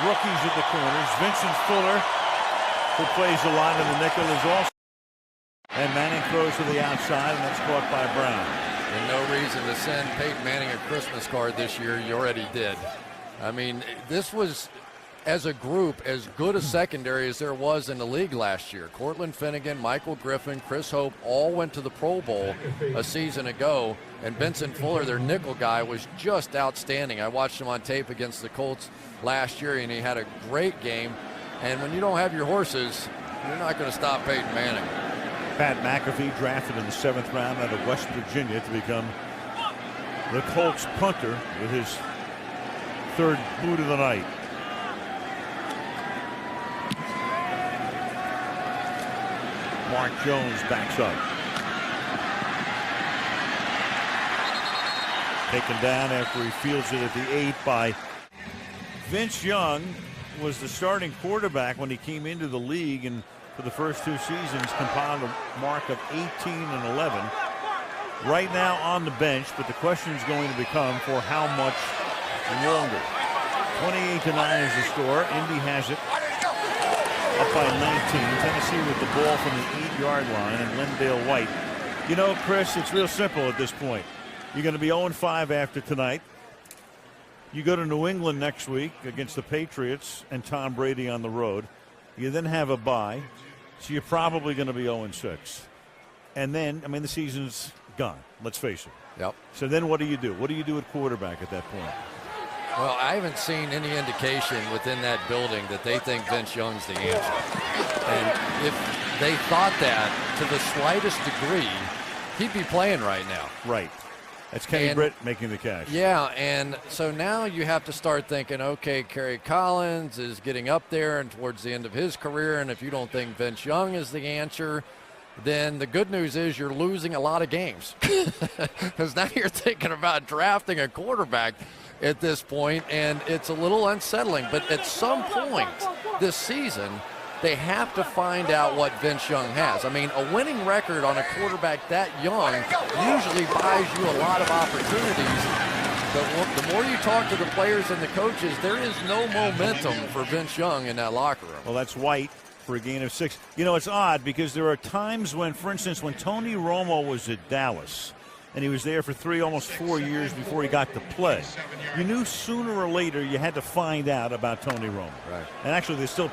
[SPEAKER 1] Rookies at the corners. Vincent Fuller, who plays a lot in the nickel, is also. And Manning throws to the outside, and that's caught by Brown.
[SPEAKER 2] And no reason to send Peyton Manning a Christmas card this year. You already did. I mean, this was, as a group, as good a secondary as there was in the league last year. Cortland Finnegan, Michael Griffin, Chris Hope all went to the Pro Bowl a season ago, and Vincent Fuller, their nickel guy, was just outstanding. I watched him on tape against the Colts last year, and he had a great game. And when you don't have your horses, you're not going to stop Peyton Manning.
[SPEAKER 1] Pat McAfee drafted in the 7th round out of West Virginia to become the Colts punter with his 3rd boot of the night. Mark Jones backs up. Taken down after he fields it at the 8 by Vince Young. Was the starting quarterback when he came into the league, and for the first 2 seasons compiled a mark of 18-11. Right now on the bench, but the question is going to become for how much longer. 28-9 is the score. Indy has it up by 19. Tennessee with the ball from the 8-yard line, and Lindale White. You know, Chris, it's real simple at this point. You're going to be 0-5 after tonight. You go to New England next week against the Patriots and Tom Brady on the road. You then have a bye, so you're probably going to be 0-6. And then, I mean, the season's gone, let's face it.
[SPEAKER 2] Yep.
[SPEAKER 1] So then what do you do? What do you do at quarterback at that point?
[SPEAKER 2] Well, I haven't seen any indication within that building that they think Vince Young's the answer. And if they thought that to the slightest degree, he'd be playing right now.
[SPEAKER 1] Right. That's Kenny Britt making the catch.
[SPEAKER 2] Yeah, and so now you have to start thinking, okay, Kerry Collins is getting up there and towards the end of his career, and if you don't think Vince Young is the answer, then the good news is you're losing a lot of games. Because now you're thinking about drafting a quarterback at this point, and it's a little unsettling. But at some point this season, they have to find out what Vince Young has. I mean, a winning record on a quarterback that young usually buys you a lot of opportunities. But the more you talk to the players and the coaches, there is no momentum for Vince Young in that locker room.
[SPEAKER 1] Well, that's White for a gain of 6. You know, it's odd because there are times when, for instance, when Tony Romo was at Dallas, and he was there for 3, almost 4 years before he got to play, you knew sooner or later you had to find out about Tony Romo.
[SPEAKER 2] Right.
[SPEAKER 1] And actually, they're still,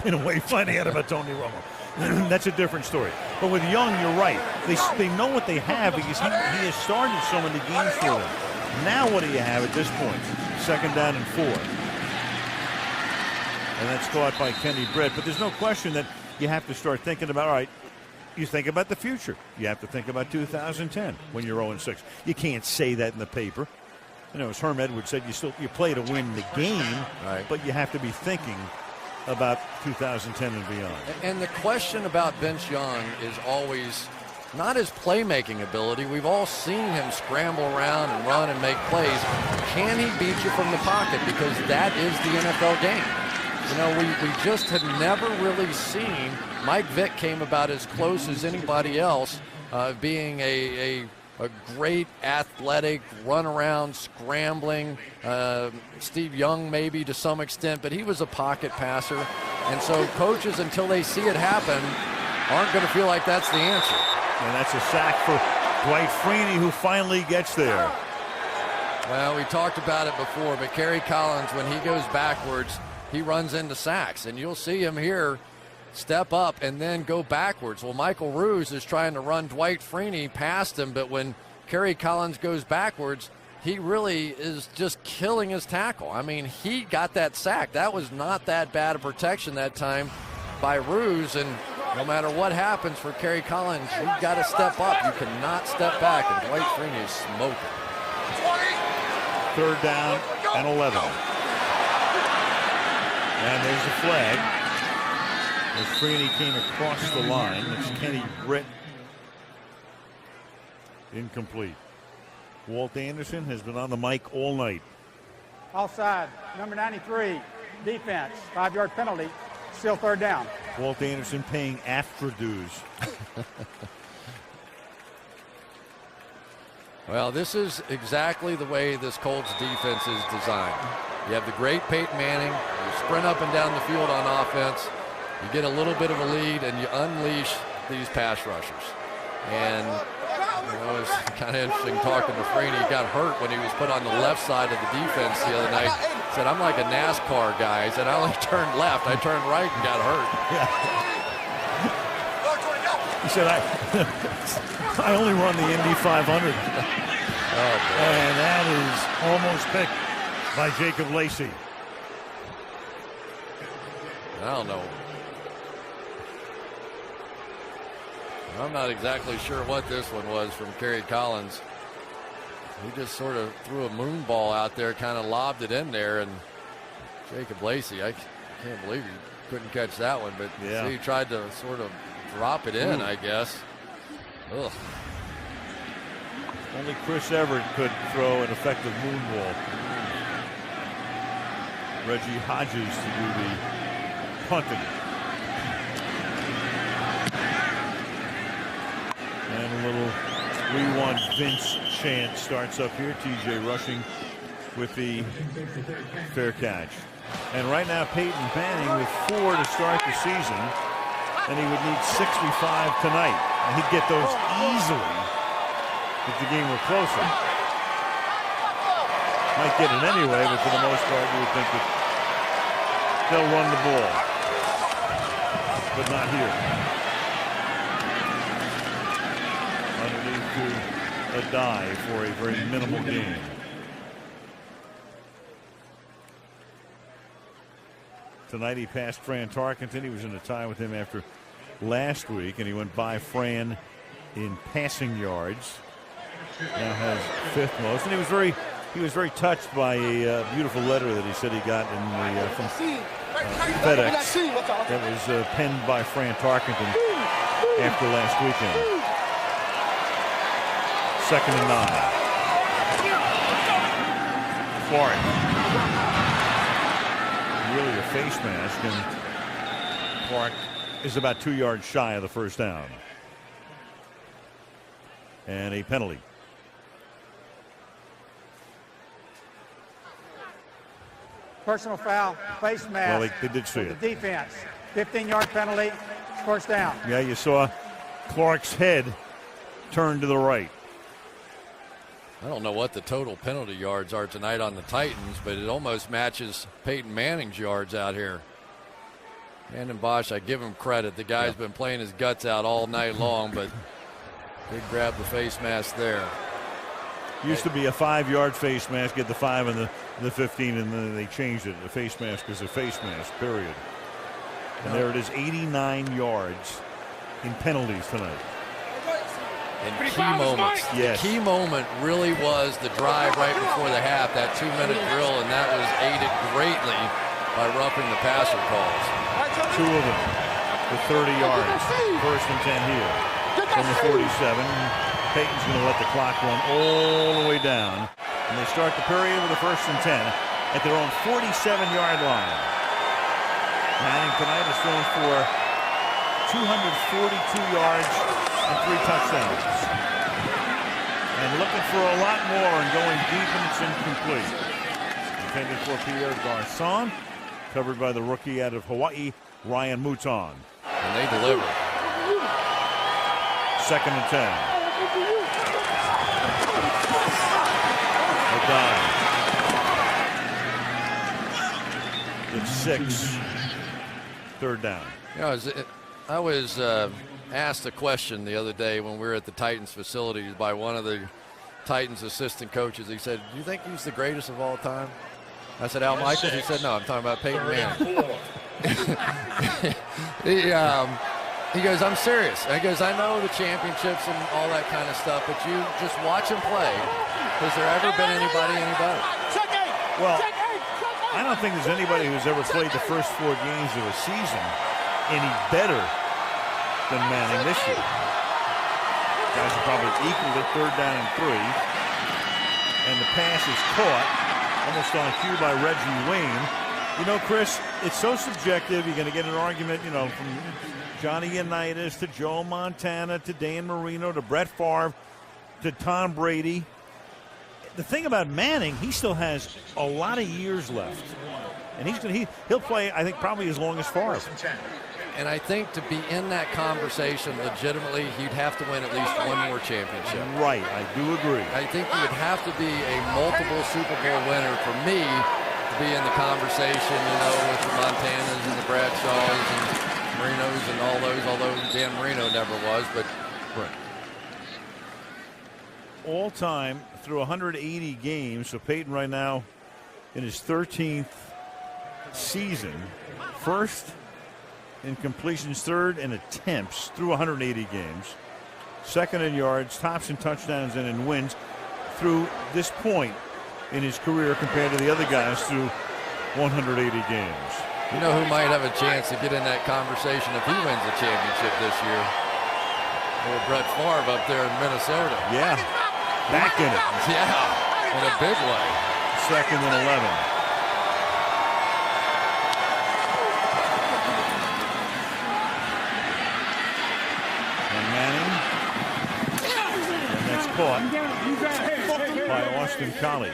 [SPEAKER 1] in a way, finding out about Tony Romo. That's a different story. But with Young, you're right. They know what they have because he has started so many games for them. Now what do you have at this point? 2nd down and 4. And that's caught by Kenny Britt. But there's no question that you have to start thinking about, all right, you think about the future. You have to think about 2010 when you're 0-6. You can't say that in the paper. You know, as Herm Edwards said, you play to win the game,
[SPEAKER 2] right,
[SPEAKER 1] but you have to be thinking about 2010 and beyond.
[SPEAKER 2] And the question about Vince Young is always not his playmaking ability. We've all seen him scramble around and run and make plays. Can he beat you from the pocket? Because that is the NFL game. You know, we just have never really seen. Mike Vick came about as close as anybody else, being a great athletic, run-around, scrambling. Steve Young maybe to some extent, but he was a pocket passer. And so coaches, until they see it happen, aren't going to feel like that's the answer.
[SPEAKER 1] And that's a sack for Dwight Freeney, who finally gets there.
[SPEAKER 2] Well, we talked about it before, but Kerry Collins, when he goes backwards, he runs into sacks. And you'll see him here step up and then go backwards. Well, Michael Ruse is trying to run Dwight Freeney past him, but when Kerry Collins goes backwards, he really is just killing his tackle. I mean, he got that sack. That was not that bad of protection that time by Ruse, and no matter what happens for Kerry Collins, you've got to step up. You cannot step back, and Dwight Freeney is smoking.
[SPEAKER 1] 3rd down and 11. And there's a flag as Freeney came across the line. It's Kenny Britt. Incomplete. Walt Anderson has been on the mic all night.
[SPEAKER 3] Offside, number 93, defense, 5-yard penalty, still 3rd down.
[SPEAKER 1] Walt Anderson paying after dues.
[SPEAKER 2] Well, this is exactly the way this Colts defense is designed. You have the great Peyton Manning. You sprint up and down the field on offense. You get a little bit of a lead, and you unleash these pass rushers. And you know, it's kind of interesting talking to Freeney. He got hurt when he was put on the left side of the defense the other night. He said, I'm like a NASCAR guy. He said, I only turned left. I turned right and got hurt.
[SPEAKER 1] Yeah. He said, I only run the Indy 500. And that is almost picked by Jacob Lacey.
[SPEAKER 2] I don't know. I'm not exactly sure what this one was from Kerry Collins. He just sort of threw a moon ball out there, kind of lobbed it in there, and Jacob Lacey, I can't believe he couldn't catch that one, but
[SPEAKER 1] yeah,
[SPEAKER 2] see, he tried to sort of drop it in, I guess. Ugh.
[SPEAKER 1] Only Chris Everett could throw an effective moon ball. Reggie Hodges to do the punting. And a little "We Want Vince" chant starts up here. TJ rushing with the fair catch. And right now Peyton Manning with 4 to start the season, and he would need 65 tonight. And he'd get those easily if the game were closer. Might get it anyway, but for the most part, you would think that they'll run the ball. But not here. Underneath to a dive for a very minimal gain. Tonight he passed Fran Tarkenton. He was in a tie with him after last week, and he went by Fran in passing yards. Now has 5th most, and he was very touched by a beautiful letter that he said he got in the from FedEx that was penned by Fran Tarkenton after last weekend. 2nd and 9. Clark. Really a face mask, and Clark is about 2 yards shy of the first down. And a penalty.
[SPEAKER 3] Personal foul, face mask.
[SPEAKER 1] Well, they did see it.
[SPEAKER 3] The defense. 15-yard penalty, first down.
[SPEAKER 1] Yeah, you saw Clark's head turn to the right.
[SPEAKER 2] I don't know what the total penalty yards are tonight on the Titans, but it almost matches Peyton Manning's yards out here. Brandon Bosch, I give him credit. The guy's been playing his guts out all night long, but they grabbed the face mask there.
[SPEAKER 1] Used to be a 5-yard face mask, get the 5 and the 15, and then they changed it. The face mask is a face mask, period. And there it is, 89 yards in penalties tonight.
[SPEAKER 2] And key moments.
[SPEAKER 1] Yes.
[SPEAKER 2] The key moment really was the drive right before the half, that 2-minute drill, and that was aided greatly by roughing the passer calls.
[SPEAKER 1] 2 of them for 30 yards. 1st and 10 here from the 47. Peyton's going to let the clock run all the way down. And they start the period with a 1st and 10 at their own 47-yard line. Manning tonight has thrown for 242 yards and 3 touchdowns. And looking for a lot more and going deep, and it's incomplete. Intended for Pierre Garçon, covered by the rookie out of Hawaii, Ryan Mouton.
[SPEAKER 2] And they deliver.
[SPEAKER 1] 2nd and 10. A dive. It's 6. 3rd down.
[SPEAKER 2] You know, I was asked a question the other day when we were at the Titans facilities by one of the Titans assistant coaches. He said, "Do you think he's the greatest of all time?" I said, "Al Michaels?" He said, "No, I'm talking about Peyton Manning." He goes, "I'm serious." He goes, "I know the championships and all that kind of stuff, but you just watch him play. Has there ever been anybody any better?"
[SPEAKER 1] Well, I don't think there's anybody who's ever played the first 4 games of a season any better than Manning this year. Guys are probably equal at 3rd down and 3. And the pass is caught almost on cue by Reggie Wayne. You know, Chris, it's so subjective. You're going to get an argument, you know, from Johnny Unitas to Joe Montana to Dan Marino to Brett Favre to Tom Brady. The thing about Manning, he still has a lot of years left. And he'll play, I think, probably as long as Favre.
[SPEAKER 2] And I think to be in that conversation legitimately, he'd have to win at least one more championship.
[SPEAKER 1] Right, I do agree.
[SPEAKER 2] I think he would have to be a multiple Super Bowl winner for me to be in the conversation, you know, with the Montanas and the Bradshaws and Marinos and all those, although Dan Marino never was, but
[SPEAKER 1] right. All time through 180 games, so Peyton right now in his 13th season, 1st in completions, 3rd in attempts through 180 games, 2nd in yards, tops in touchdowns and in wins through this point in his career compared to the other guys through 180 games.
[SPEAKER 2] You know who might have a chance to get in that conversation if he wins the championship this year? Old Brett Favre up there in Minnesota.
[SPEAKER 1] Yeah, back in it.
[SPEAKER 2] Yeah, in a big way.
[SPEAKER 1] 2nd and 11. Caught by Austin Collie.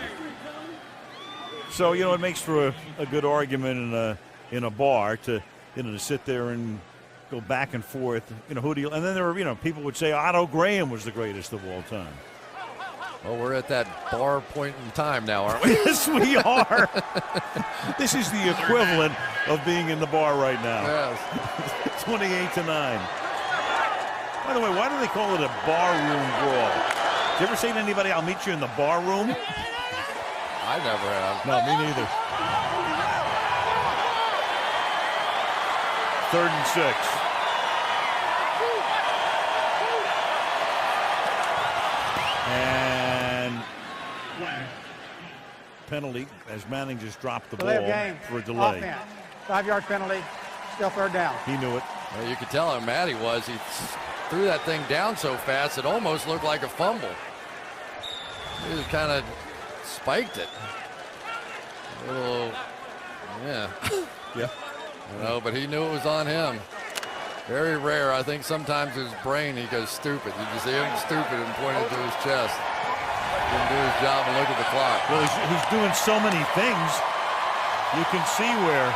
[SPEAKER 1] So, you know, it makes for a good argument in a bar to, you know, to sit there and go back and forth. You know, who do you? And then there were, you know, people would say Otto Graham was the greatest of all time.
[SPEAKER 2] Well, we're at that bar point in time now, aren't we?
[SPEAKER 1] Yes, we are. This is the equivalent of being in the bar right now.
[SPEAKER 2] Yes.
[SPEAKER 1] 28-9. By the way, why do they call it a bar room brawl? Did you ever say to anybody, "I'll meet you in the bar room"?
[SPEAKER 2] I never have.
[SPEAKER 1] No, me neither. 3rd and 6. And penalty as Manning just dropped the ball for a delay.
[SPEAKER 3] Offense. 5-yard penalty. Still 3rd down.
[SPEAKER 1] He knew it.
[SPEAKER 2] Well, you could tell how mad he was. He threw that thing down so fast it almost looked like a fumble. He just kind of spiked it. A little, yeah.
[SPEAKER 1] Yeah.
[SPEAKER 2] You know, but he knew it was on him. Very rare. I think sometimes his brain, he goes stupid. You just see him stupid and pointed to his chest. Didn't do his job and look at the clock.
[SPEAKER 1] Well, he's doing so many things. You can see where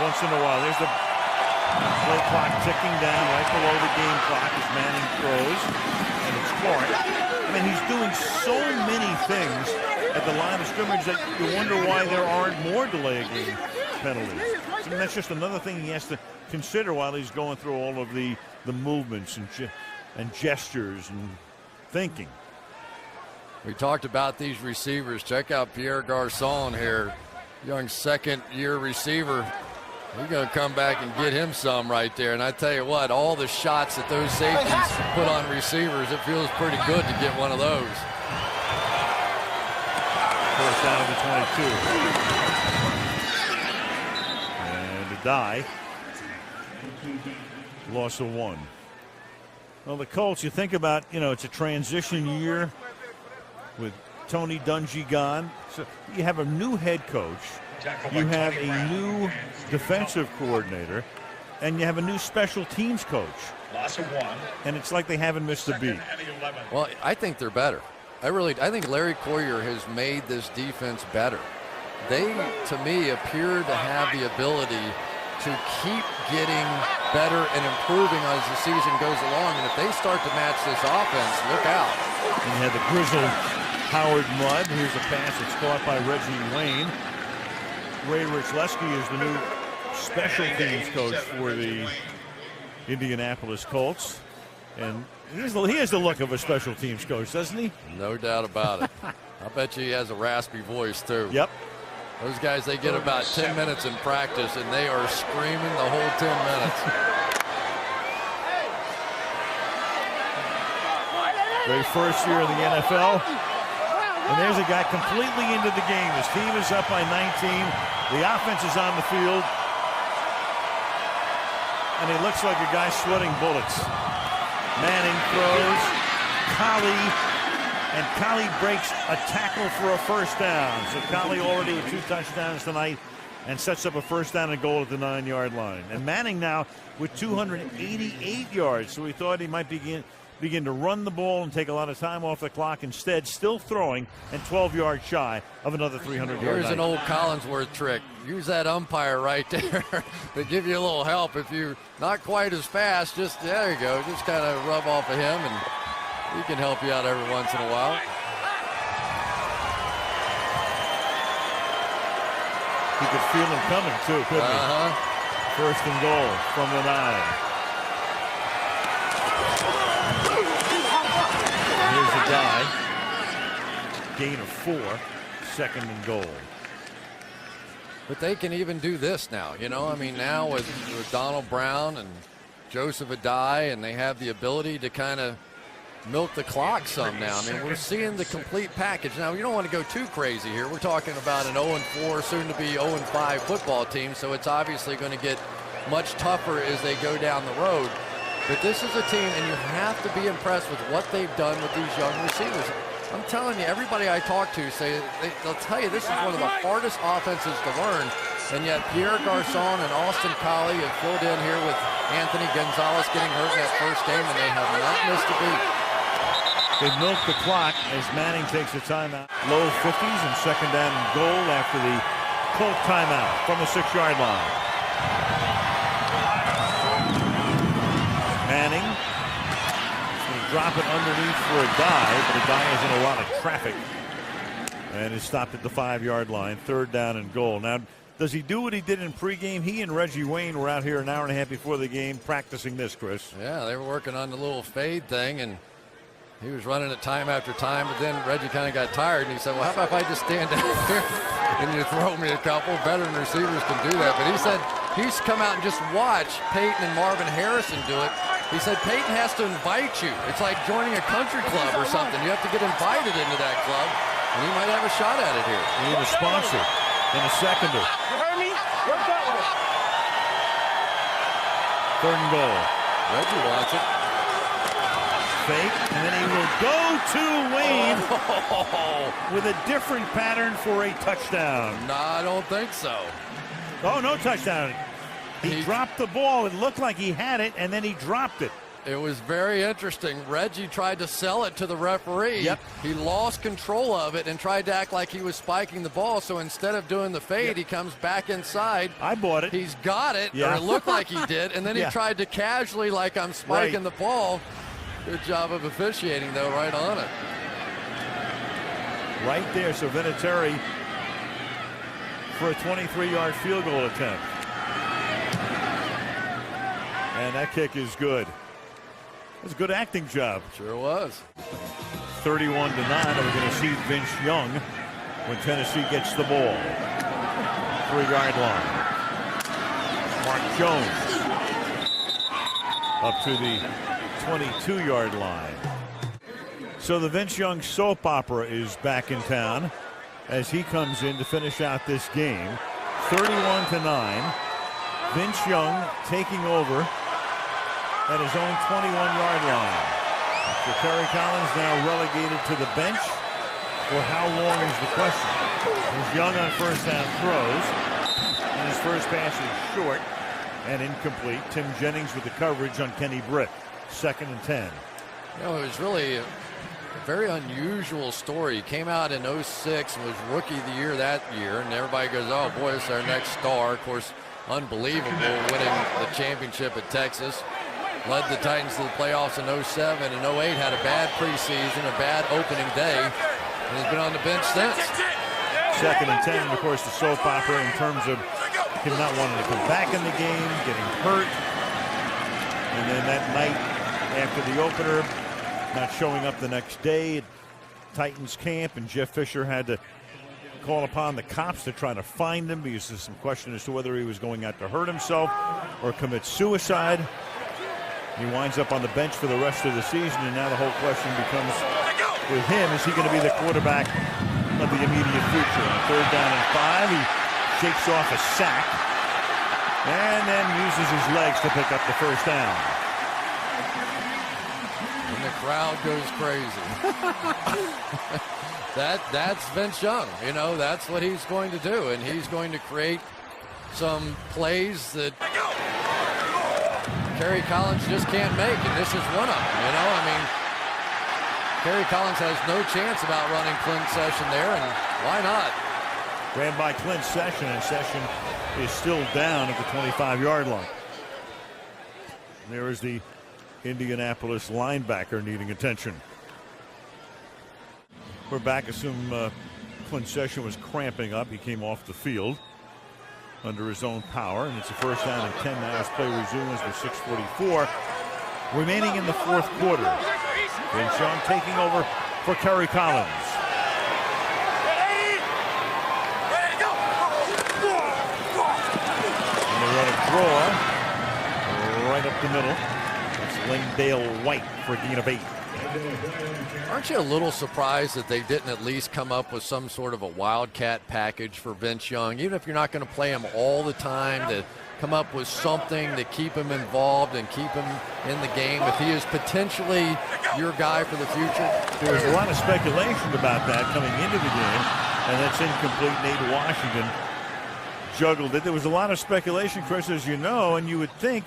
[SPEAKER 1] once in a while there's the play clock ticking down right below the game clock as Manning throws, and it's Clark. I mean, he's doing so many things at the line of scrimmage that you wonder why there aren't more delay of game penalties. I mean, that's just another thing he has to consider while he's going through all of the movements and gestures and thinking.
[SPEAKER 2] We talked about these receivers. Check out Pierre Garçon here, young second-year receiver. He's going to come back and get him some right there. And I tell you what, all the shots that those safeties put on receivers, it feels pretty good to get one of those.
[SPEAKER 1] 4th down of the 22. And a die. Loss of 1. Well, the Colts, you think about, it's a transition year with Tony Dungy gone. So you have a new head coach. You have a new defensive coordinator. And you have a new special teams coach.
[SPEAKER 5] Loss of 1.
[SPEAKER 1] And it's like they haven't missed a beat.
[SPEAKER 2] Well, I think they're better. I think Larry Coyer has made this defense better. They, to me, appear to have the ability to keep getting better and improving as the season goes along. And if they start to match this offense, look out.
[SPEAKER 1] And you had the grizzled Howard Mudd. Here's a pass that's caught by Reggie Wayne. Ray Richleski is the new special teams coach for the Indianapolis Colts. And he has the look of a special teams coach, doesn't he?
[SPEAKER 2] No doubt about it. I bet you he has a raspy voice, too.
[SPEAKER 1] Yep.
[SPEAKER 2] Those guys, they get about 10 minutes in practice, and they are screaming the whole 10 minutes.
[SPEAKER 1] Great first year in the NFL. And there's a guy completely into the game. His team is up by 19. The offense is on the field. And he looks like a guy sweating bullets. Manning throws. And Collie breaks a tackle for a first down. So Collie already with 2 touchdowns tonight and sets up a first down and goal at the 9-yard line. And Manning now with 288 yards. So we thought he might begin to run the ball and take a lot of time off the clock. Instead, still throwing and 12 yards shy of another 300-yard
[SPEAKER 2] Here's
[SPEAKER 1] night.
[SPEAKER 2] an old Collinsworth trick. Use that umpire right there to give you a little help. If you're not quite as fast, just there you go. Just kind of rub off of him, and he can help you out every once in a while.
[SPEAKER 1] You could feel him coming, too, couldn't he? First and goal from the 9. Here's a guy. Gain of 4. 2nd and goal.
[SPEAKER 2] But they can even do this now, I mean, now with Donald Brown and Joseph Adai, and they have the ability to kind of milk the clock some now. I mean, we're seeing the complete package. Now, you don't want to go too crazy here. We're talking about an 0-4, soon-to-be 0-5 football team, so it's obviously going to get much tougher as they go down the road. But this is a team, and you have to be impressed with what they've done with these young receivers. I'm telling you, everybody I talk to say they'll tell you this is one of the hardest offenses to learn, and yet Pierre Garçon and Austin Collie have filled in here with Anthony Gonzalez getting hurt in that first game, and they have not missed a beat.
[SPEAKER 1] They milk the clock as Manning takes a timeout. Low 50s and 2nd down and goal after the Colt timeout from the 6-yard line. Manning drop it underneath for a dive, but a guy is in a lot of traffic and is stopped at the 5-yard line. 3rd down and goal. Now, does he do what he did in pregame? He and Reggie Wayne were out here an hour and a half before the game practicing this, Chris.
[SPEAKER 2] Yeah, they were working on the little fade thing, and he was running it time after time, but then Reggie kind of got tired, and he said, well, how about if I just stand down here and you throw me a couple? Veteran receivers can do that. But he said he's come out and just watch Peyton and Marvin Harrison do it. He said Peyton has to invite you. It's like joining a country club or something. You have to get invited into that club, and he might have a shot at it here.
[SPEAKER 1] You need a sponsor and a seconder.
[SPEAKER 5] You heard me? Work that way.
[SPEAKER 1] 3rd and goal.
[SPEAKER 2] Reggie wants it.
[SPEAKER 1] Fake, and then he will go to Wayne with a different pattern for a touchdown.
[SPEAKER 2] No, I don't think so.
[SPEAKER 1] Oh, no touchdown. He dropped the ball. It looked like he had it, and then he dropped it.
[SPEAKER 2] It was very interesting. Reggie tried to sell it to the referee.
[SPEAKER 1] Yep.
[SPEAKER 2] He lost control of it and tried to act like he was spiking the ball. So instead of doing the fade, he comes back inside.
[SPEAKER 1] I bought it.
[SPEAKER 2] He's got it,
[SPEAKER 1] Yeah.
[SPEAKER 2] or it looked like he did, and then he tried to casually, like I'm spiking the ball. Good job of officiating, though, right on it.
[SPEAKER 1] Right there, so Vinatieri for a 23-yard field goal attempt. And that kick is good. It was a good acting job.
[SPEAKER 2] Sure was.
[SPEAKER 1] 31-9, and we're going to see Vince Young when Tennessee gets the ball. 3-yard line. Mark Jones up to the 22-yard line. So the Vince Young soap opera is back in town as he comes in to finish out this game. 31-9. Vince Young taking over at his own 21-yard line. So Terry Collins now relegated to the bench. For how long is the question? He's Young on 1st down throws, and his first pass is short and incomplete. Tim Jennings with the coverage on Kenny Britt. 2nd and 10.
[SPEAKER 2] You know, it was really a very unusual story. He came out in 06 and was Rookie of the Year that year, and everybody goes, oh boy, it's our next star. Of course, unbelievable, winning the championship at Texas. Led the Titans to the playoffs in 07 and 08, had a bad preseason, a bad opening day, and has been on the bench since.
[SPEAKER 1] 2nd and 10, and of course the soap opera in terms of him not wanting to come back in the game, getting hurt, and then that night after the opener, not showing up the next day at Titans camp, and Jeff Fisher had to call upon the cops to try to find him because there's some question as to whether he was going out to hurt himself or commit suicide. He winds up on the bench for the rest of the season, and now the whole question becomes with him, is he going to be the quarterback of the immediate future? On 3rd down and 5, he shakes off a sack and then uses his legs to pick up the 1st down.
[SPEAKER 2] And the crowd goes crazy. That's Vince Young. You know, that's what he's going to do, and he's going to create some plays that Kerry Collins just can't make, and this is one of them. You know, I mean, Kerry Collins has no chance about running Clint Session there, and why not?
[SPEAKER 1] Ran by Clint Session, and Session is still down at the 25-yard line. There is the Indianapolis linebacker needing attention. We're back. Assume Clint Session was cramping up. He came off the field under his own power, and it's a 1st down and 10 now as play resumes with 6:44 remaining in the 4th quarter. Vince Young taking over for Kerry Collins. And they run a draw right up the middle. That's Lindale White for a gain of 8.
[SPEAKER 2] Aren't you a little surprised that they didn't at least come up with some sort of a wildcat package for Vince Young, even if you're not going to play him all the time, to come up with something to keep him involved and keep him in the game if he is potentially your guy for the future?
[SPEAKER 1] There was a lot of speculation about that coming into the game, and that's incomplete. Nate Washington juggled it. There was a lot of speculation, Chris, as you know, and you would think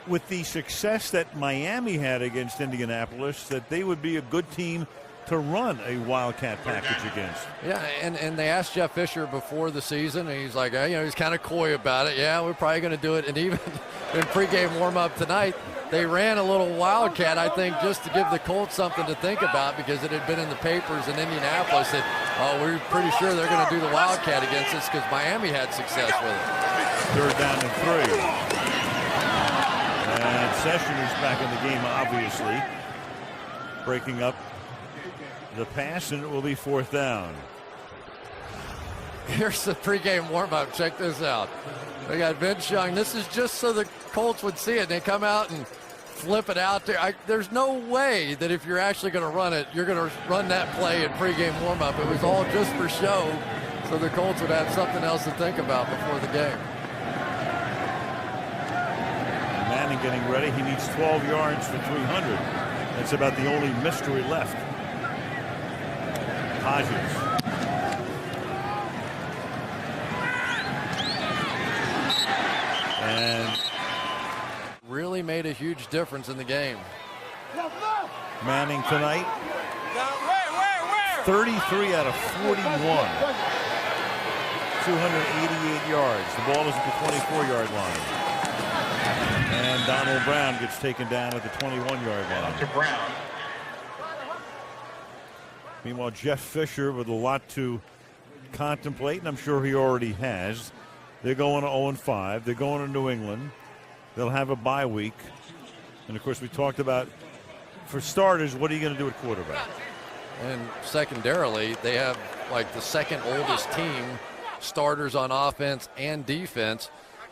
[SPEAKER 1] with the success that Miami had against Indianapolis that they would be a good team to run a Wildcat package against.
[SPEAKER 2] Yeah, and they asked Jeff Fisher before the season, and he's like, he's kind of coy about it. Yeah, we're probably going to do it. And even in pregame warm-up tonight, they ran a little Wildcat, I think, just to give the Colts something to think about, because it had been in the papers in Indianapolis that, we're pretty sure they're going to do the Wildcat against us because Miami had success with it.
[SPEAKER 1] 3rd down and 3. And Session is back in the game, obviously. Breaking up the pass, and it will be 4th down.
[SPEAKER 2] Here's the pregame warm-up. Check this out. They got Vince Young. This is just so the Colts would see it. They come out and flip it out there. There's no way that if you're actually going to run it, you're going to run that play in pregame warm-up. It was all just for show, so the Colts would have something else to think about before the game.
[SPEAKER 1] Manning getting ready. He needs 12 yards for 300. That's about the only mystery left. Hodges. And
[SPEAKER 2] really made a huge difference in the game.
[SPEAKER 1] Manning tonight, 33 out of 41. 288 yards. The ball is at the 24-yard line. And Donald Brown gets taken down at the 21-yard line. Meanwhile, Jeff Fisher with a lot to contemplate, and I'm sure he already has. They're going to 0-5. They're going to New England. They'll have a bye week. And, of course, we talked about, for starters, what are you going to do at quarterback?
[SPEAKER 2] And secondarily, they have like the second oldest team, starters on offense and defense.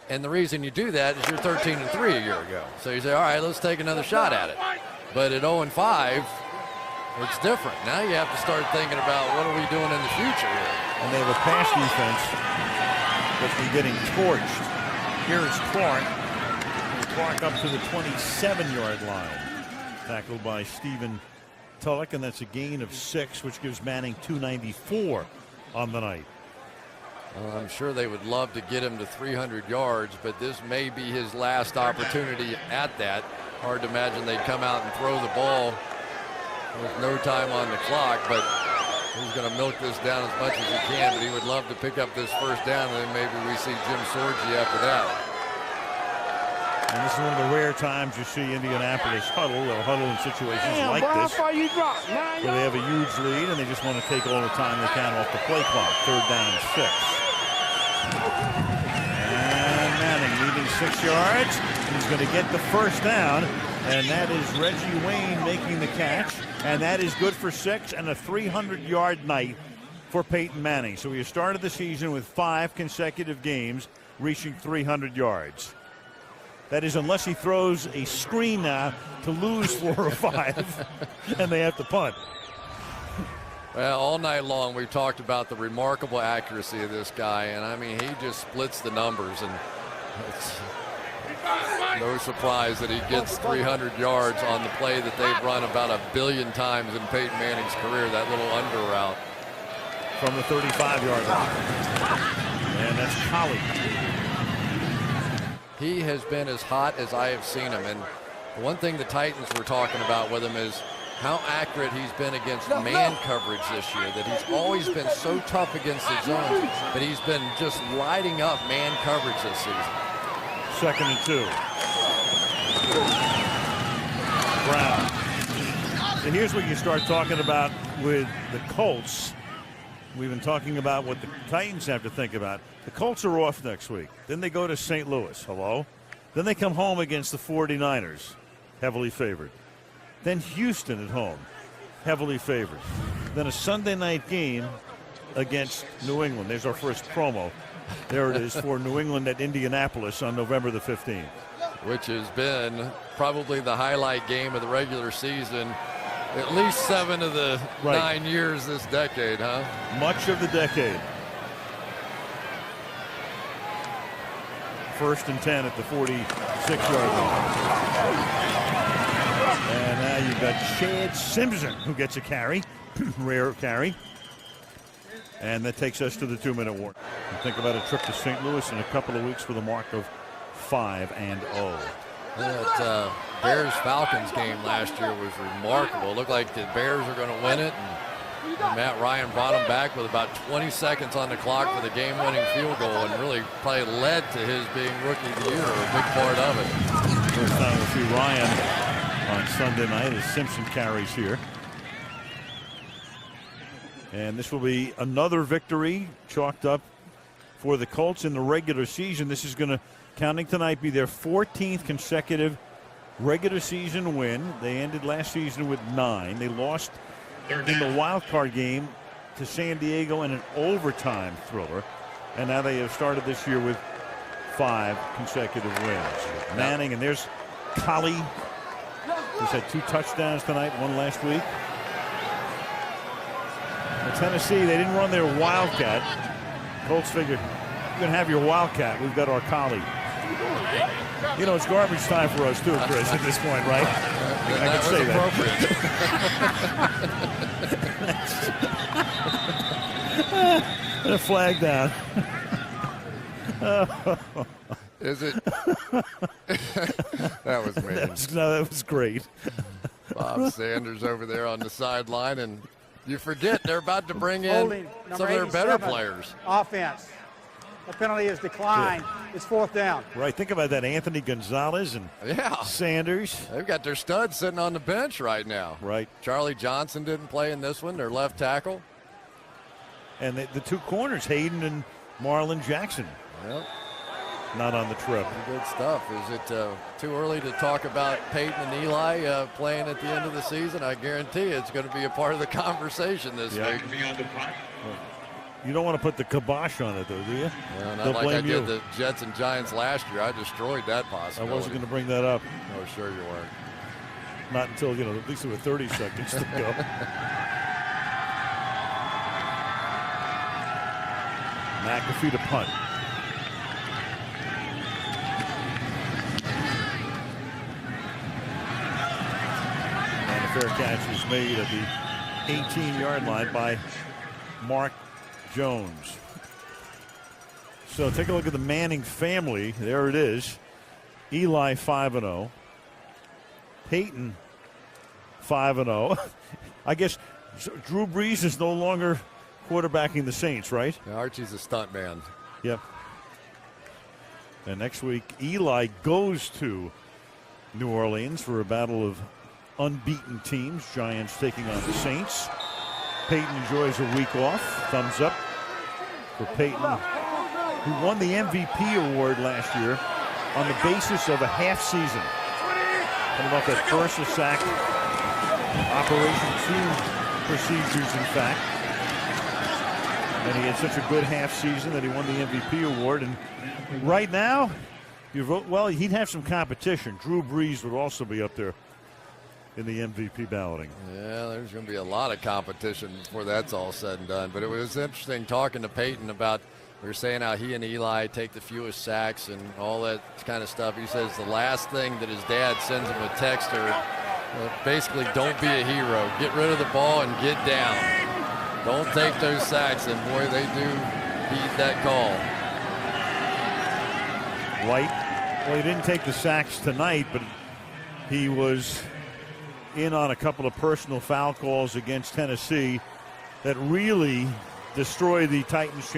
[SPEAKER 2] And the reason you do that is you're 13-3 a year ago. So you say, all right, let's take another shot at it. But at 0-5, it's different. Now you have to start thinking about what are we doing in the future here.
[SPEAKER 1] And they have a pass defense that's been getting torched. Here is Clark. And Clark up to the 27-yard line. Tackled by Stephen Tulloch, and that's a gain of 6, which gives Manning 294 on the night.
[SPEAKER 2] Well, I'm sure they would love to get him to 300 yards, but this may be his last opportunity at that. Hard to imagine they'd come out and throw the ball with no time on the clock, but he's going to milk this down as much as he can, but he would love to pick up this first down, and then maybe we see Jim Sorgi after that.
[SPEAKER 1] And this is one of the rare times you see Indianapolis huddle. They'll huddle in situations like this, where they have a huge lead and they just want to take all the time they can off the play clock. 3rd down and 6. And Manning leading 6 yards. He's going to get the first down, and that is Reggie Wayne making the catch, and that is good for 6 and a 300-yard night for Peyton Manning. So he started the season with 5 consecutive games reaching 300 yards. That is, unless he throws a screen now to lose 4 or 5, and they have to punt.
[SPEAKER 2] Well, all night long we've talked about the remarkable accuracy of this guy, and I mean, he just splits the numbers, and it's no surprise that he gets 300 yards on the play that they've run about 1 billion times in Peyton Manning's career, that little under route.
[SPEAKER 1] From the 35-yard line. And that's Collie.
[SPEAKER 2] He has been as hot as I have seen him, and the one thing the Titans were talking about with him is how accurate he's been against man coverage this year, that he's always been so tough against the zone, but he's been just lighting up man coverage this season.
[SPEAKER 1] 2nd and 2. Brown. And here's what you start talking about with the Colts. We've been talking about what the Titans have to think about. The Colts are off next week. Then they go to St. Louis. Hello? Then they come home against the 49ers, heavily favored. Then Houston at home, heavily favored. Then a Sunday night game against New England. There's our first promo. There it is for New England at Indianapolis on November the 15th.
[SPEAKER 2] Which has been probably the highlight game of the regular season. At least 7 of the 9 years this decade, huh?
[SPEAKER 1] Much of the decade. 1st and 10 at the 46-yard line. And now you've got Chad Simpson, who gets a carry, rare carry. And that takes us to the 2-minute warning. You think about a trip to St. Louis in a couple of weeks with a mark of 5-0.
[SPEAKER 2] That Bears-Falcons game last year was remarkable. It looked like the Bears were going to win it, and Matt Ryan brought them back with about 20 seconds on the clock for the game-winning field goal, and really probably led to his being Rookie of the Year, a big part of it.
[SPEAKER 1] First time we'll see Ryan on Sunday night as Simpson carries here. And this will be another victory chalked up for the Colts in the regular season. This is going to, counting tonight, be their 14th consecutive regular season win. They ended last season with 9. They lost in the wild card game to San Diego in an overtime thriller. And now they have started this year with 5 consecutive wins. Manning, and there's Collie, who's had 2 touchdowns tonight, 1 last week. In Tennessee, they didn't run their Wildcat. Colts figured, you're going to have your Wildcat. We've got our Collie. You know, it's garbage time for us, too, Chris, at this point, right? I can say that. A flag down.
[SPEAKER 2] Is it? That was amazing.
[SPEAKER 1] That was great.
[SPEAKER 2] Bob Sanders over there on the sideline, and you forget they're about to bring in some of their better players.
[SPEAKER 3] Offense. The penalty is declined. It's 4th down.
[SPEAKER 1] Right. Think about that. Anthony Gonzalez and Sanders.
[SPEAKER 2] They've got their studs sitting on the bench right now.
[SPEAKER 1] Right.
[SPEAKER 2] Charlie Johnson didn't play in this one, their left tackle.
[SPEAKER 1] And the 2 corners, Hayden and Marlon Jackson.
[SPEAKER 2] Yep.
[SPEAKER 1] Not on the trip.
[SPEAKER 2] Good stuff. Is it too early to talk about Peyton and Eli playing at the end of the season? I guarantee it's going to be a part of the conversation this week.
[SPEAKER 1] You don't want to put the kibosh on it, though, do you?
[SPEAKER 2] Well, not like I did the Jets and Giants last year. I destroyed that possibility.
[SPEAKER 1] I wasn't going to bring that up.
[SPEAKER 2] Oh, sure you weren't.
[SPEAKER 1] Not until, at least there were 30 seconds to go. McAfee to punt. And a fair catch is made at the 18-yard line by Mark Jones. So take a look at the Manning family. There it is. Eli 5-0. Peyton 5-0. I guess Drew Brees is no longer quarterbacking the Saints, right?
[SPEAKER 2] Yeah, Archie's a stunt man.
[SPEAKER 1] Yep. And next week, Eli goes to New Orleans for a battle of unbeaten teams. Giants taking on the Saints. Peyton enjoys a week off. Thumbs up for Peyton, who won the MVP award last year on the basis of a half season. Coming off that first sack, Operation 2 procedures, in fact. And he had such a good half season that he won the MVP award. And right now, he'd have some competition. Drew Brees would also be up there in the MVP balloting.
[SPEAKER 2] Yeah, there's going to be a lot of competition before that's all said and done. But it was interesting talking to Peyton about, we were saying how he and Eli take the fewest sacks and all that kind of stuff. He says the last thing that his dad sends him a text or basically, don't be a hero. Get rid of the ball and get down. Don't take those sacks, and boy, they do heed that call.
[SPEAKER 1] White, well, he didn't take the sacks tonight, but he was in on a couple of personal foul calls against Tennessee that really destroyed the Titans' chance